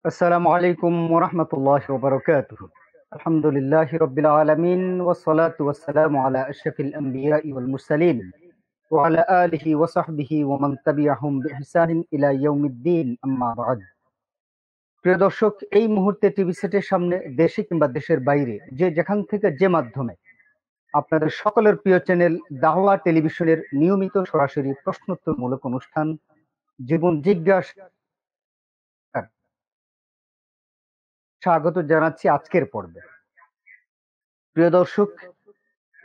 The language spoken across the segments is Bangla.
আসসালামু আলাইকুম ওয়া রাহমাতুল্লাহি ওয়া বারাকাতুহু। আলহামদুলিল্লাহি রাব্বিল আলামিন ওয়াসসালাতু ওয়াসসালামু আলা আশরাফিল আমবিয়াই ওয়াল মুরসালিন ওয়া আলা আলিহি ওয়া সাহবিহি ওয়া মান তাবিআহুম বিইহসানিন ইলা ইয়াউমিদ্দিন, আম্মা বা'দ। প্রিয় দর্শক, এই মুহূর্তে টিভি সেটের সামনে দেশে কিংবা দেশের বাইরে যে যেখান থেকে যে মাধ্যমে আপনাদের সকলের প্রিয় চ্যানেল দাওয়া টেলিভিশনের নিয়মিত সরাসরি প্রশ্নোত্তরমূলক অনুষ্ঠান জীবন জিজ্ঞাসা স্বাগত জানাচ্ছি আজকের পর্বে। প্রিয় দর্শক,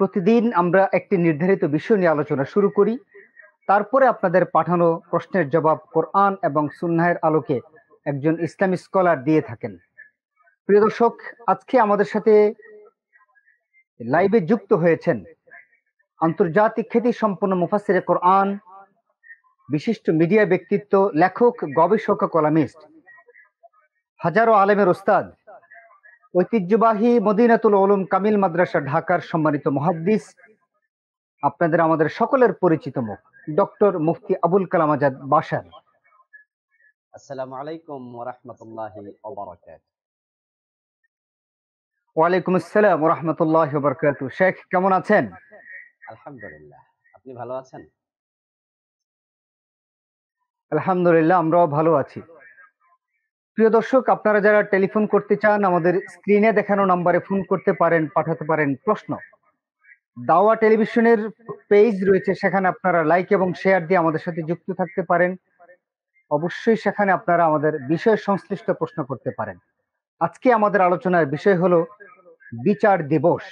প্রতিদিন আমরা একটি নির্ধারিত বিষয় নিয়ে আলোচনা শুরু করি, তারপরে আপনাদের পাঠানো প্রশ্নের জবাব কোরআন এবং সুন্নাহের আলোকে একজন ইসলামী স্কলার দিয়ে থাকেন। প্রিয় দর্শক, আজকে আমাদের সাথে লাইভে যুক্ত হয়েছেন আন্তর্জাতিক খ্যাতি সম্পন্ন মুফাসসিরে কোরআন, বিশিষ্ট মিডিয়া ব্যক্তিত্ব, লেখক, গবেষক ও কলামিস্ট, হাজারো আলেমের ওস্তাদ, ঐতিহ্যবাহী মদিনাতুল উলুম কামিল মাদ্রাসা ঢাকার সম্মানিত মুহাদ্দিস, আপনাদের আমাদের সকলের পরিচিত মুখ ডক্টর মুফতি আবুল কালাম আজাদ বাশার। আসসালামু আলাইকুম ওয়া রাহমাতুল্লাহি ওয়া বারাকাতুহু। ওয়ালাইকুম আসসালাম ওয়া রাহমাতুল্লাহি ওয়া বারাকাতুহু। শেখ, কেমন আছেন? আলহামদুলিল্লাহ। আপনি ভালো আছেন? আলহামদুলিল্লাহ, আমরাও ভালো আছি। প্রিয় দর্শক, আপনারা যারা টেলিফোন করতে চান আমাদের স্ক্রিনে দেখানো নম্বরে ফোন করতে পারেন, পাঠাতে পারেন প্রশ্ন। দাওয়া টেলিভিশনের পেজ রয়েছে, সেখানে আপনারা লাইক এবং শেয়ার দিয়ে আমাদের সাথে যুক্ত থাকতে পারেন। অবশ্যই সেখানে আপনারা আমাদের বিষয় সংশ্লিষ্ট প্রশ্ন করতে পারেন। আজকে আমাদের আলোচনার বিষয় হলো বিচার দিবস।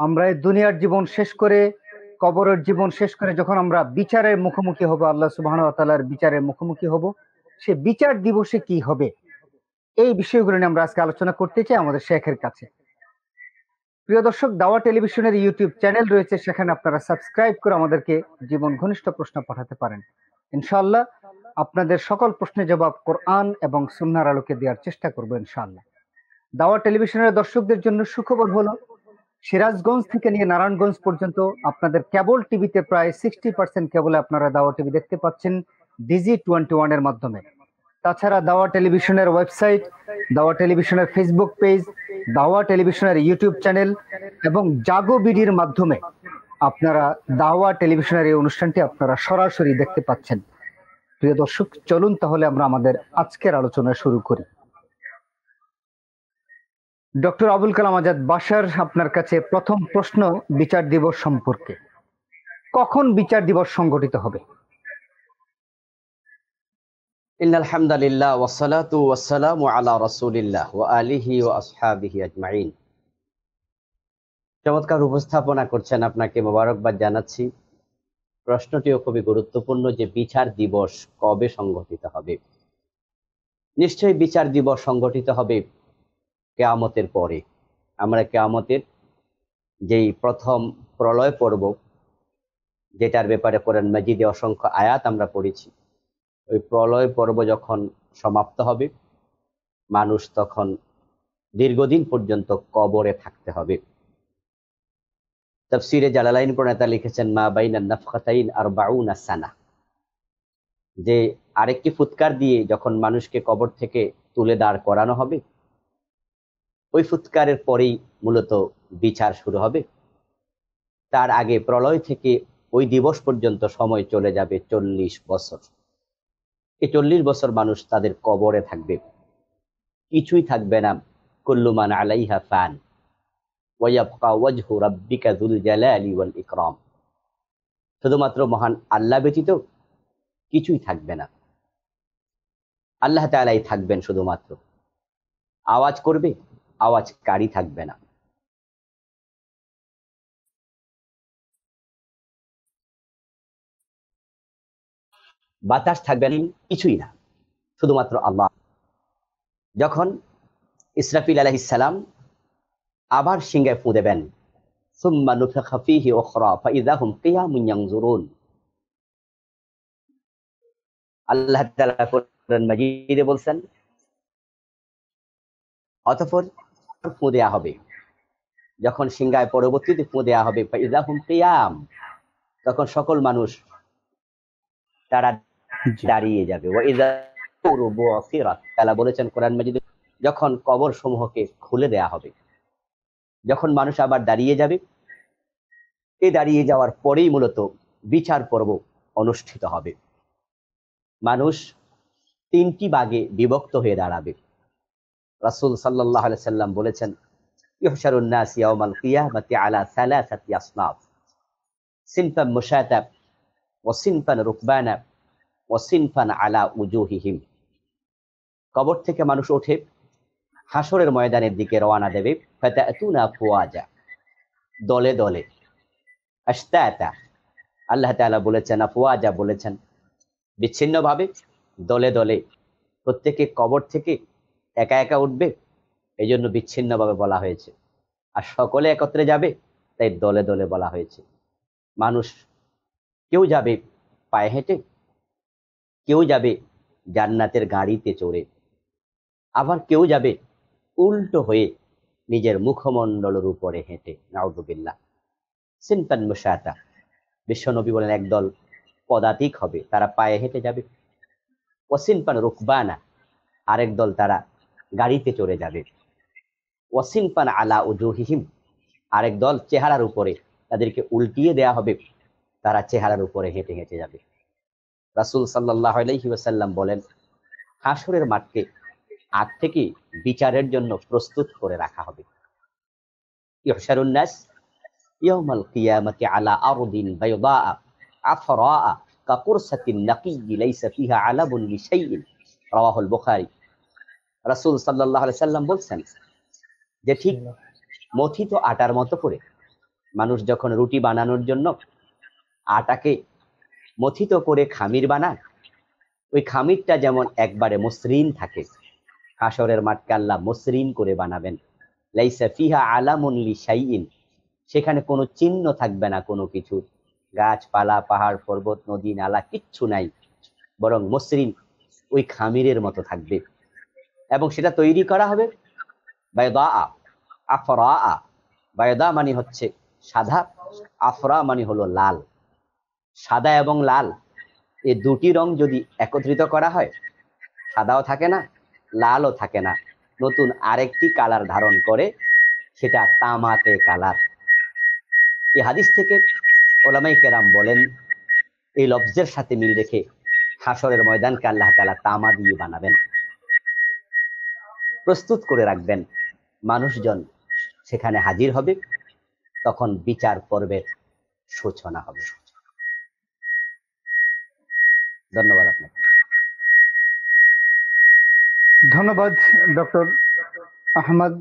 আমরা এই দুনিয়ার জীবন শেষ করে, কবরের জীবন শেষ করে যখন আমরা বিচারের মুখোমুখি হব, আল্লাহ সুবহানাহু ওয়া তাআলার বিচারের মুখোমুখি হব, সে বিচার দিবসে কি হবে, এই বিষয়গুলো নিয়ে আমরা আজকে আলোচনা করতে চাই আমাদের শেখের কাছে। প্রিয় দর্শক, দাওয়া টেলিভিশনের ইউটিউব চ্যানেল রয়েছে, সেখানে আপনারা সাবস্ক্রাইব করে আমাদেরকে জীবন ঘনিষ্ঠ প্রশ্ন পাঠাতে পারেন। ইনশাআল্লাহ আপনাদের সকল প্রশ্নের জবাব কোরআন এবং সুন্নাহর আলোকে দেওয়ার চেষ্টা করব ইনশাআল্লাহ। দাওয়া টেলিভিশনের দর্শকদের জন্য সুখবর হলো, সিরাজগঞ্জ থেকে নিয়ে নারায়ণগঞ্জ পর্যন্ত আপনাদের কেবল টিভিতে প্রায় 60% কেবলে আপনারা দাওয়া টিভি দেখতে পাচ্ছেন DG21 এর মাধ্যমে। তাছাড়া দাওয়া টেলিভিশনের ওয়েবসাইট, দাওয়া টেলিভিশনের ফেসবুক পেজ, দাওয়া টেলিভিশনের ইউটিউব চ্যানেল এবং জাগো বিডির মাধ্যমে আপনারা দাওয়া টেলিভিশনের এই অনুষ্ঠানটি আপনারা সরাসরি দেখতে পাচ্ছেন। প্রিয় দর্শক, চলুন তাহলে আমরা আমাদের আজকের আলোচনা শুরু করি। ডক্টর আবুল কালাম আজাদ বাশার, আপনার কাছে প্রথম প্রশ্ন বিচার দিবস সম্পর্কে। কখন বিচার দিবস সংগঠিত হবে? ইন্নাল হামদালিল্লাহ ওয়াস সালাতু ওয়াস সালামু আলা রাসূলিল্লাহ ওয়া আলিহি ওয়া আসহাবিহি আজমাইন। চমৎকার উপস্থাপনা করছেন, আপনাকে মোবারকবাদ জানাচ্ছি। প্রশ্নটিও খুবই গুরুত্বপূর্ণ যে বিচার দিবস কবে সংগঠিত হবে। নিশ্চয়ই বিচার দিবস সংগঠিত হবে কিয়ামতের পরে। আমরা কিয়ামতের যেই প্রথম প্রলয় পর্ব, যেটার ব্যাপারে কোরআন মাজিদে অসংখ্য আয়াত আমরা পড়েছি, ওই প্রলয় পর্ব যখন সমাপ্ত হবে, মানুষ তখন দীর্ঘদিন পর্যন্ত কবরে থাকতে হবে। তাফসীরে জালালাইন প্রণেতা লিখেছেন, মা বাইনা নাফখাতাইন আরবাউনা সানা, যে আরেকটি ফুৎকার দিয়ে যখন মানুষকে কবর থেকে তুলে দাঁড় করানো হবে, ওই ফুৎকারের পরেই মূলত বিচার শুরু হবে। তার আগে প্রলয় থেকে ওই দিবস পর্যন্ত সময় চলে যাবে 40 বছর। এই 40 বছর মানুষ তাদের কবরে থাকবে, কিছুই থাকবে না। কুল্লু মান আলাইহা ফান ওয়া ইয়াবকা ওয়াজহু রাব্বিকা যুল জালালি ওয়াল ইকরাম। শুধুমাত্র মহান আল্লাহ ব্যতীত কিছুই থাকবে না, আল্লাহ তাআলাই থাকবেন শুধুমাত্র। আওয়াজ করবে, আওয়াজকারী থাকবে না। বাতাস থাকবে না, কিছুই না, শুধুমাত্র আল্লাহ। যখন ইসরাফিল আলাইহিস সালাম আবার সিংহায় ফু দেবেন, সুম্মা নুফিখা ফীহি উখরা ফাইযা হুম কিয়ামুন ইয়ানজুরুন। আল্লাহ তাআলা কোরআন মাজিদে বলছেন, অতঃপর ফু দেয়া হবে, যখন সিংহায় পরবর্তীতে ফু দেয়া হবে, ফাইযা হুম কিয়াম, তখন সকল মানুষ তারা দাঁড়িয়ে যাবে। ওয়া ইযা তাআলা বলেছেন কোরআন মাজিদে, যখন কবর সমূহকে খুলে দেয়া হবে, যখন মানুষ আবার দাঁড়িয়ে যাবে, এই দাঁড়িয়ে যাওয়ার পরেই মূলত বিচার পর্ব অনুষ্ঠিত হবে। মানুষ তিনটি ভাগে বিভক্ত হয়ে দাঁড়াবে। রাসূল সাল্লাল্লাহু আলাইহি সাল্লাম বলেছেন, ইহশারুন নাস ইয়াউমাল কিয়ামাতি আলা সালাসাতি আসনাফ, সিনফান মুশাতাব ওয়া সিনফান রুকবানা ওয়া সিনফান আলা উজুহিহিম। কবর থেকে মানুষ ওঠে, হাসরের ময়দানের দিকে রওনা দেবে। ফাতাতুনা ফুয়াজা, দলে দলে। আশতাতা, আল্লাহ তাআলা বলেছেন, আফওয়াজা বলেছেন বিচ্ছিন্নভাবে, দলে দলে। প্রত্যেকে কবর থেকে একা একা উঠবে, এই জন্য বিচ্ছিন্নভাবে বলা হয়েছে। আর সকলে একত্রে যাবে, তাই দলে দলে বলা হয়েছে। মানুষ কেউ যাবে পায়ে হেঁটে, কেউ যাবে জান্নাতের গাড়িতে চড়ে, আবার কেউ যাবে উল্টো হয়ে নিজের মুখমণ্ডলের উপরে হেঁটে। নাউযুবিল্লাহ। সিনফান মুশাতা, বিশ্বনবী বলেন একদল পদাতিক হবে, তারা পায়ে হেঁটে যাবে। ওয়াসিনফান রুকবানা, আরেক দল তারা গাড়িতে চড়ে যাবে। ওয়াসিনফান আলা উজুহিহিম, আরেক দল চেহারার উপরে, তাদেরকে উল্টিয়ে দেয়া হবে, তারা চেহারার উপরে হেঁটে হেঁটে যাবে। রাসূল সাল্লাল্লাহু আলাইহি ওয়াসাল্লাম বলেন, হাসরের মাঠকে আগ থেকে বিচারের জন্য প্রস্তুত করে রাখা হবে। ইহশারুন নাস ইয়াউমাল কিয়ামাতি আলা আরদিন বাইদা আফরা কাকুরসাতিন নাকিয়্যি লাইসা ফিহা আলাবুন লিশাইইন, রাওয়াহুল বুখারী। রাসূল সাল্লাল্লাহু আলাইহি সাল্লাম বলছেন যে ঠিক মথিত আটার মতো করে মানুষ যখন রুটি বানানোর জন্য আটাকে মথিত করে খামির বানায়, ওই খামিরটা যেমন একবারে মসৃণ থাকে, হাসরের মাঠকে আল্লাহ মসৃণ করে বানাবেন। লাইসা ফিহা আলামুন লিশাইইন, সেখানে কোনো চিহ্ন থাকবে না, কোনো কিছু, গাছপালা, পাহাড়, পর্বত, নদী, নালা কিচ্ছু নাই, বরং মসৃণ ওই খামিরের মতো থাকবে। এবং সেটা তৈরি করা হবে বাইদা আফরা। বাইদা মানে হচ্ছে সাদা, আফরা মানে হলো লাল। সাদা এবং লাল, এই দুটি রং যদি একত্রিত করা হয়, সাদাও থাকে না, লালও থাকে না, নতুন আরেকটি কালার ধারণ করে, সেটা তামাতে কালার। এই হাদিস থেকে ওলামায়ে কেরাম বলেন, এই লফজের সাথে মিল রেখে হাসরের ময়দানকে আল্লাহ তাআলা তামা দিয়ে বানাবেন, প্রস্তুত করে রাখবেন। মানুষজন সেখানে হাজির হবে, তখন বিচার পর্বের সূচনা হবে। ধন্যবাদ আপনাকে। ধন্যবাদ ডক্টর আহমদ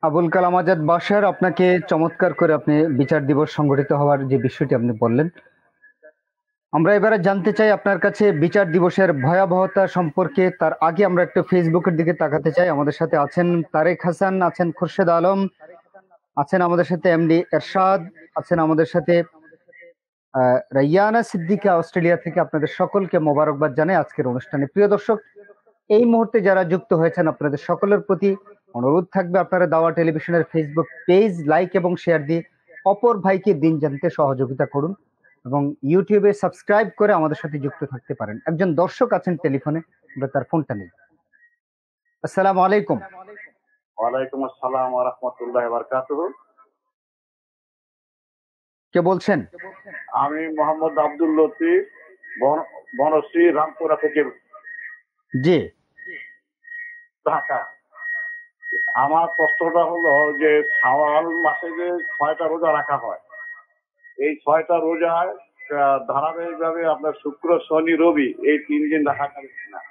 আবুল কালাম আজাদ বাশার, আপনাকে চমৎকার করে আপনি বিচার দিবস সংগঠিত হওয়ার যে বিষয়টি আপনি বললেন। আমরা এবারে জানতে চাই আপনার কাছে বিচার দিবসের ভয়াবহতা সম্পর্কে। তার আগে আমরা একটু ফেসবুকের দিকে তাকাতে চাই। আমাদের সাথে আছেন তারেক হাসান, আছেন খুরশেদ আলম, আছেন আমাদের সাথে এমডি এরশাদ, আছেন আমাদের সাথে রাইয়ানা সিদ্দিকা অস্ট্রেলিয়া থেকে। আপনাদের সকলকে মোবারকবাদ জানাই আজকের অনুষ্ঠানে। প্রিয় দর্শক, এই মুহূর্তে যারা যুক্ত হয়েছেন, আপনাদের সকলের প্রতি অনুরোধ থাকবে, আপনারা দাওয়া টেলিভিশনের ফেসবুক পেজ লাইক এবং শেয়ার দিয়ে অপর ভাইকে দিন জানতে সহযোগিতা করুন এবং ইউটিউবে সাবস্ক্রাইব করে আমাদের সাথে যুক্ত থাকতে পারেন। একজন দর্শক আছেন টেলিফোনে, আমরা তার ফোনটা নেই। আসসালামু আলাইকুম। ওয়ালাইকুম আসসালাম ওয়া রাহমাতুল্লাহি ওয়া বারাকাতুহু। কে বলছেন? আমি মোহাম্মদ আব্দুল লতিফ, বনশ্রী রামপুরা থেকে, জি। ঢাকা। আমার প্রশ্নটা হলো যে শাওয়াল মাসে যে 6টা রোজা রাখা হয়, এই 6টা রোজায় ধারাবাহিকভাবে আপনার শুক্র, শনি, রবি এই 3 দিন রাখা যাবে কিনা?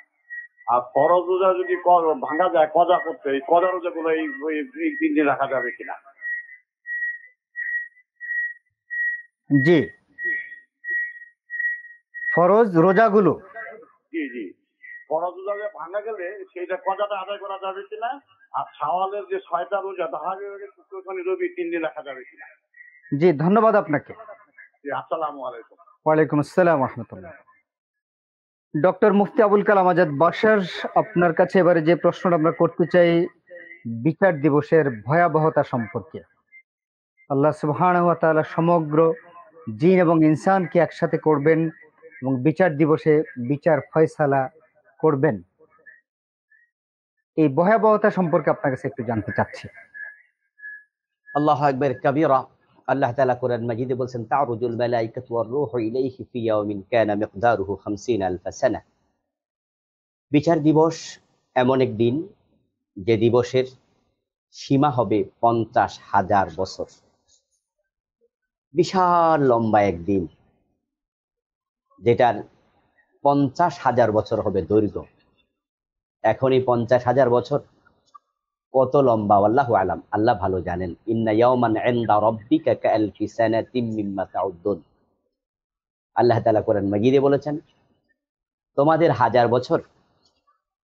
আর ফরজ রোজা যদি ভাঙা যায় কজা করতে, এই কজা রোজাগুলো এই 3 দিন রাখা যাবে কিনা? জি, ফরজ রোজাগুলো, জি জি, ফরজ রোজা যে ভাঙা গেলে সেইটা কজাটা আদায় করা যাবে কিনা? আর শাওয়ালের যে 6টা রোজা ধারাবাহিকভাবে শুক্র, শনি, রবি 3 দিন রাখা যাবে কিনা? জি, ধন্যবাদ আপনাকে। জি, আসসালামু আলাইকুম। ওয়ালাইকুম আসসালাম ওয়া রাহমাতুল্লাহ। ডক্টর মুফতি আবুল কালাম আজাদ বাশার, আপনার কাছে এবারে যে প্রশ্নটা আমরা করতে চাই বিচার দিবসের ভয়াবহতা সম্পর্কে। আল্লাহ সুবহানাহু ওয়া তাআলা সমগ্র জিন এবং ইনসানকে একসাথে করবেন এবং বিচার দিবসে বিচার ফয়সালা করবেন, এই ভয়াবহতা সম্পর্কে আপনার কাছে একটু জানতে চাচ্ছি। আল্লাহু আকবার কাবীরা। আল্লাহ তাআলা কোরআন মাজিদে বলছেন তা'রুজুল মালাইকাতু ওয়ার রূহু ইলাইহি ফি ইয়াউমিন কানা মিকদারুহু 50 আলফ সানা। বিচার দিবস এমন এক দিন যে দিবসের সীমা হবে 50,000 বছর। বিশাল লম্বা একদিন, যেটার 50,000 বছর হবে দৈর্ঘ্য। এখনই 50,000 বছর কত লম্বা আল্লাহু আলাম, আল্লাহ ভালো জানেন। ইন্না ইয়াওমান ইনদা রাব্বিকা কাআলফি সানাতিম মিম্মা তাউদ্দুন। আল্লাহ তাআলা কোরআন মাজিদে বলেছেন, তোমাদের 1000 বছর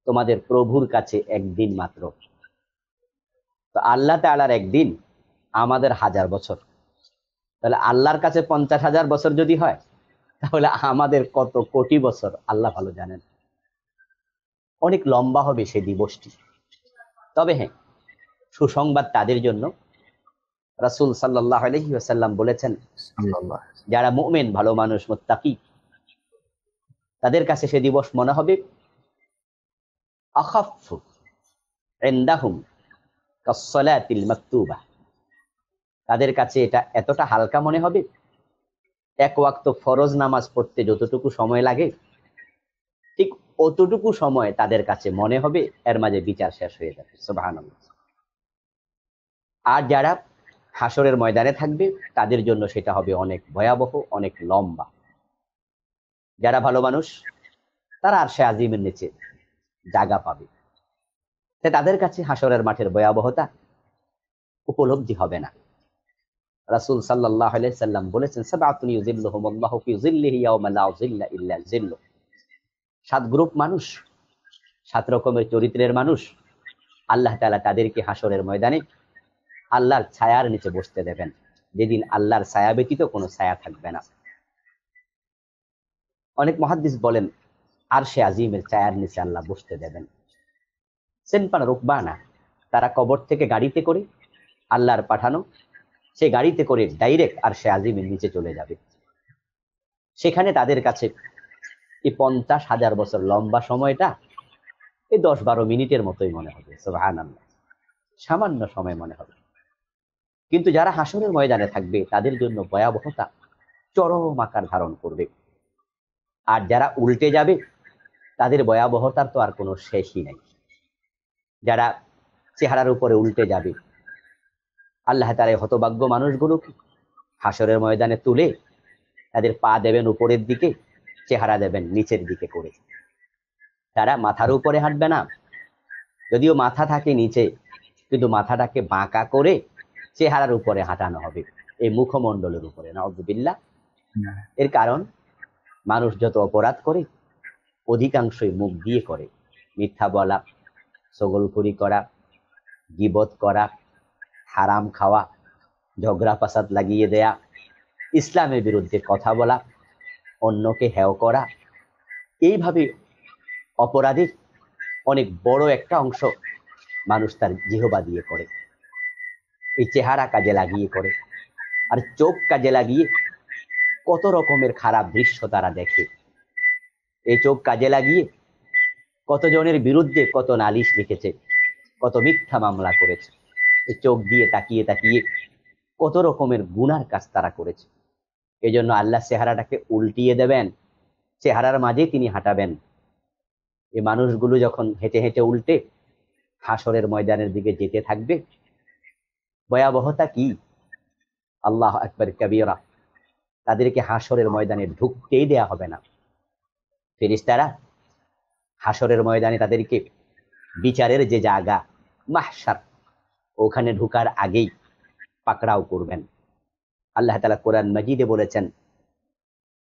তোমাদের প্রভুর কাছে একদিন মাত্র। তো আল্লাহ তাআলার একদিন আমাদের 1000 বছর। তাহলে আল্লাহর কাছে 50,000 বছর যদি হয়, তাহলে আমাদের কত কোটি বছর আল্লাহ ভালো জানেন। অনেক লম্বা হবে সেই দিবসটি। তবে হ্যাঁ, সুসংবাদ তাদের জন্য। রাসূল সাল্লাল্লাহু আলাইহি ওয়াসাল্লাম বলেছেন, যারা মুমিন, ভালো মানুষ, মুত্তাকি, তাদের কাছে সে দিবস মনে হবে আখাফফু ইনদাহুম কাসসালাতিল মাকতুবা। তাদের কাছে এটা এতটা হালকা মনে হবে, এক ওয়াক্ত ফরজ নামাজ পড়তে যতটুকু সময় লাগে ঠিক অতটুকু সময় তাদের কাছে মনে হবে, এর মাঝে বিচার শেষ হয়ে যাবে। সুবহানাল্লাহ। আর যারা হাসরের ময়দানে থাকবে তাদের জন্য সেটা হবে অনেক ভয়াবহ, অনেক লম্বা। যারা ভালো মানুষ তারা আরশে আজিমের নিচে জায়গা পাবে, তাই তাদের কাছে হাসরের মাঠের ভয়াবহতা উপলব্ধি হবে না। রাসূল সাল্লাল্লাহু আলাইহি সাল্লাম বলেছেন, সাবআতুন ইউযিল্লুহুমুল্লাহু ফি যিল্লিহি ইয়াওমা লা যিল্লা ইল্লা যিল্লু। 7 গ্রুপ মানুষ, 7 রকমের চরিত্রের মানুষ, আল্লাহ তাআলা তাদেরকে হাসরের ময়দানে আল্লাহর ছায়ার নিচে বসতে দেবেন, যেদিন আল্লাহর ছায়া ব্যতীত কোনো ছায়া থাকবে না। অনেক মুহাদ্দিস বলেন আরশে আজিমের ছায়ার নিচে আল্লাহ বসতে দেবেন। সেনপান রুকবানা, তারা কবর থেকে গাড়িতে করে, আল্লাহর পাঠানো সেই গাড়িতে করে ডাইরেক্ট আরশে আজিমের নিচে চলে যাবে। সেখানে তাদের কাছে এই 50,000 বছর লম্বা সময়টা এই 10-12 মিনিটের মতোই মনে হবে। সুবহানাল্লাহ, সামান্য সময় মনে হবে। কিন্তু যারা হাসরের ময়দানে থাকবে তাদের জন্য ভয়াবহতা চরম আকার ধারণ করবে। আর যারা উল্টে যাবে তাদের ভয়াবহতার তো আর কোনো শেষই নাই। যারা চেহারার উপরে উল্টে যাবে, আল্লাহ তাআলা হতভাগ্য মানুষগুলোকে হাসরের ময়দানে তুলে তাদের পা দেবেন উপরের দিকে, চেহারা দেবেন নিচের দিকে করে। তারা মাথার উপরে হাঁটবে না, যদিও মাথা থাকে নিচে, কিন্তু মাথাটাকে বাঁকা করে চেহারার উপরে হাঁটানো হবে, এই মুখমণ্ডলের উপরে। নাউযুবিল্লাহ। এর কারণ মানুষ যত অপরাধ করে অধিকাংশই মুখ দিয়ে করে। মিথ্যা বলা, চগলখড়ি করা, গীবত করা, হারাম খাওয়া, ঝগড়া ফাসাদ লাগিয়ে দেয়া, ইসলামের বিরুদ্ধে কথা বলা, অন্যকে হেয় করা, এইভাবে অপরাধের অনেক বড় একটা অংশ মানুষ তার জিহবা দিয়ে করে। এই চেহারা কাজে লাগিয়ে করে, আর চোখ কাজে লাগিয়ে কত রকমের খারাপ দৃশ্য তারা দেখে। এই চোখ কাজে লাগিয়ে কতজনের বিরুদ্ধে কত নালিশ লিখেছে, কত মিথ্যা মামলা করেছে। এই চোখ দিয়ে তাকিয়ে তাকিয়ে কত রকমের গুনার কাজ তারা করেছে। এই জন্য আল্লাহ চেহারাটাকে উল্টিয়ে দেবেন, চেহারার মাঝে তিনি হাঁটাবেন। এই মানুষগুলো যখন হেঁটে হেঁটে উল্টে হাসরের ময়দানের দিকে যেতে থাকবে, ভয়াবহতা কি! আল্লাহু আকবার কাবীরা। তাদেরকে হাসরের ময়দানে ঢুকতেই দেয়া হবে না। ফেরেশতারা হাসরের ময়দানে তাদেরকে বিচারের যে জায়গা মাহশার, ওখানে ঢুকার আগেই পাকড়াও করবেন। আল্লাহ তাআলা কোরআন মাজিদে বলেছেন,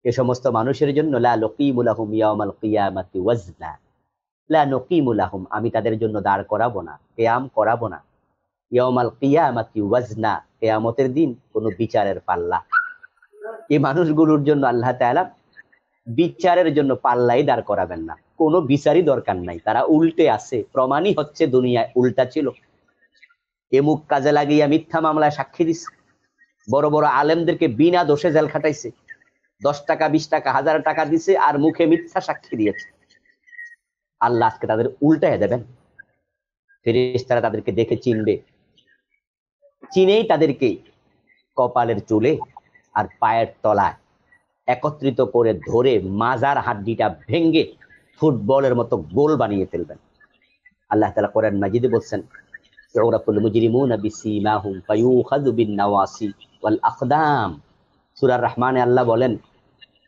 এ সমস্ত মানুষের জন্য লা নুকিমু লাহুম ইয়াওমাল কিয়ামাতি ওয়াজনা। লা নুকিমু লাহুম, আমি তাদের জন্য দাঁড় করাবো না, কিয়াম করাবো না। ইয়াওমাল কিয়ামাতি ওয়াজনা, কিয়ামতের দিন কোনো বিচারের পাল্লা। এই মানুষগুলোর জন্য আল্লাহ তাআলা বিচারের জন্য পাল্লাই দাঁড় করাবেন না, কোনো বিচারই দরকার নাই। তারা উল্টে আছে, প্রমাণই হচ্ছে দুনিয়ায় উল্টা ছিল। এমুক কাজে লাগিয়ে মিথ্যা মামলায় সাক্ষী দিচ্ছে, বড় বড় আলেমদেরকে বিনা দোষে জেল খাটাইছে, 10 টাকা 20 টাকা 1000 টাকা দিছে আর মুখে মিথ্যা সাক্ষী দিয়েছে। আল্লাহ আজকে তাদের উল্টায় দেবেন। ফেরেশতারা তাদেরকে দেখে চিনবে, চিনেই তাদেরকে কপালের চুলে আর পায়ের তলায় একত্রিত করে ধরে মাজার হাড্ডিটা ভেঙ্গে ফুটবলের মতো গোল বানিয়ে ফেলবেন। আল্লাহ তাআলা কোরআন মাজিদে বলছেন, ইউরাফুল মুজরিমুনা বিসীমাহুম ফায়ুখাযু বিন-নাওয়াসি ওয়াল আকদাম। সূরা রহমানে আল্লাহ বলেন,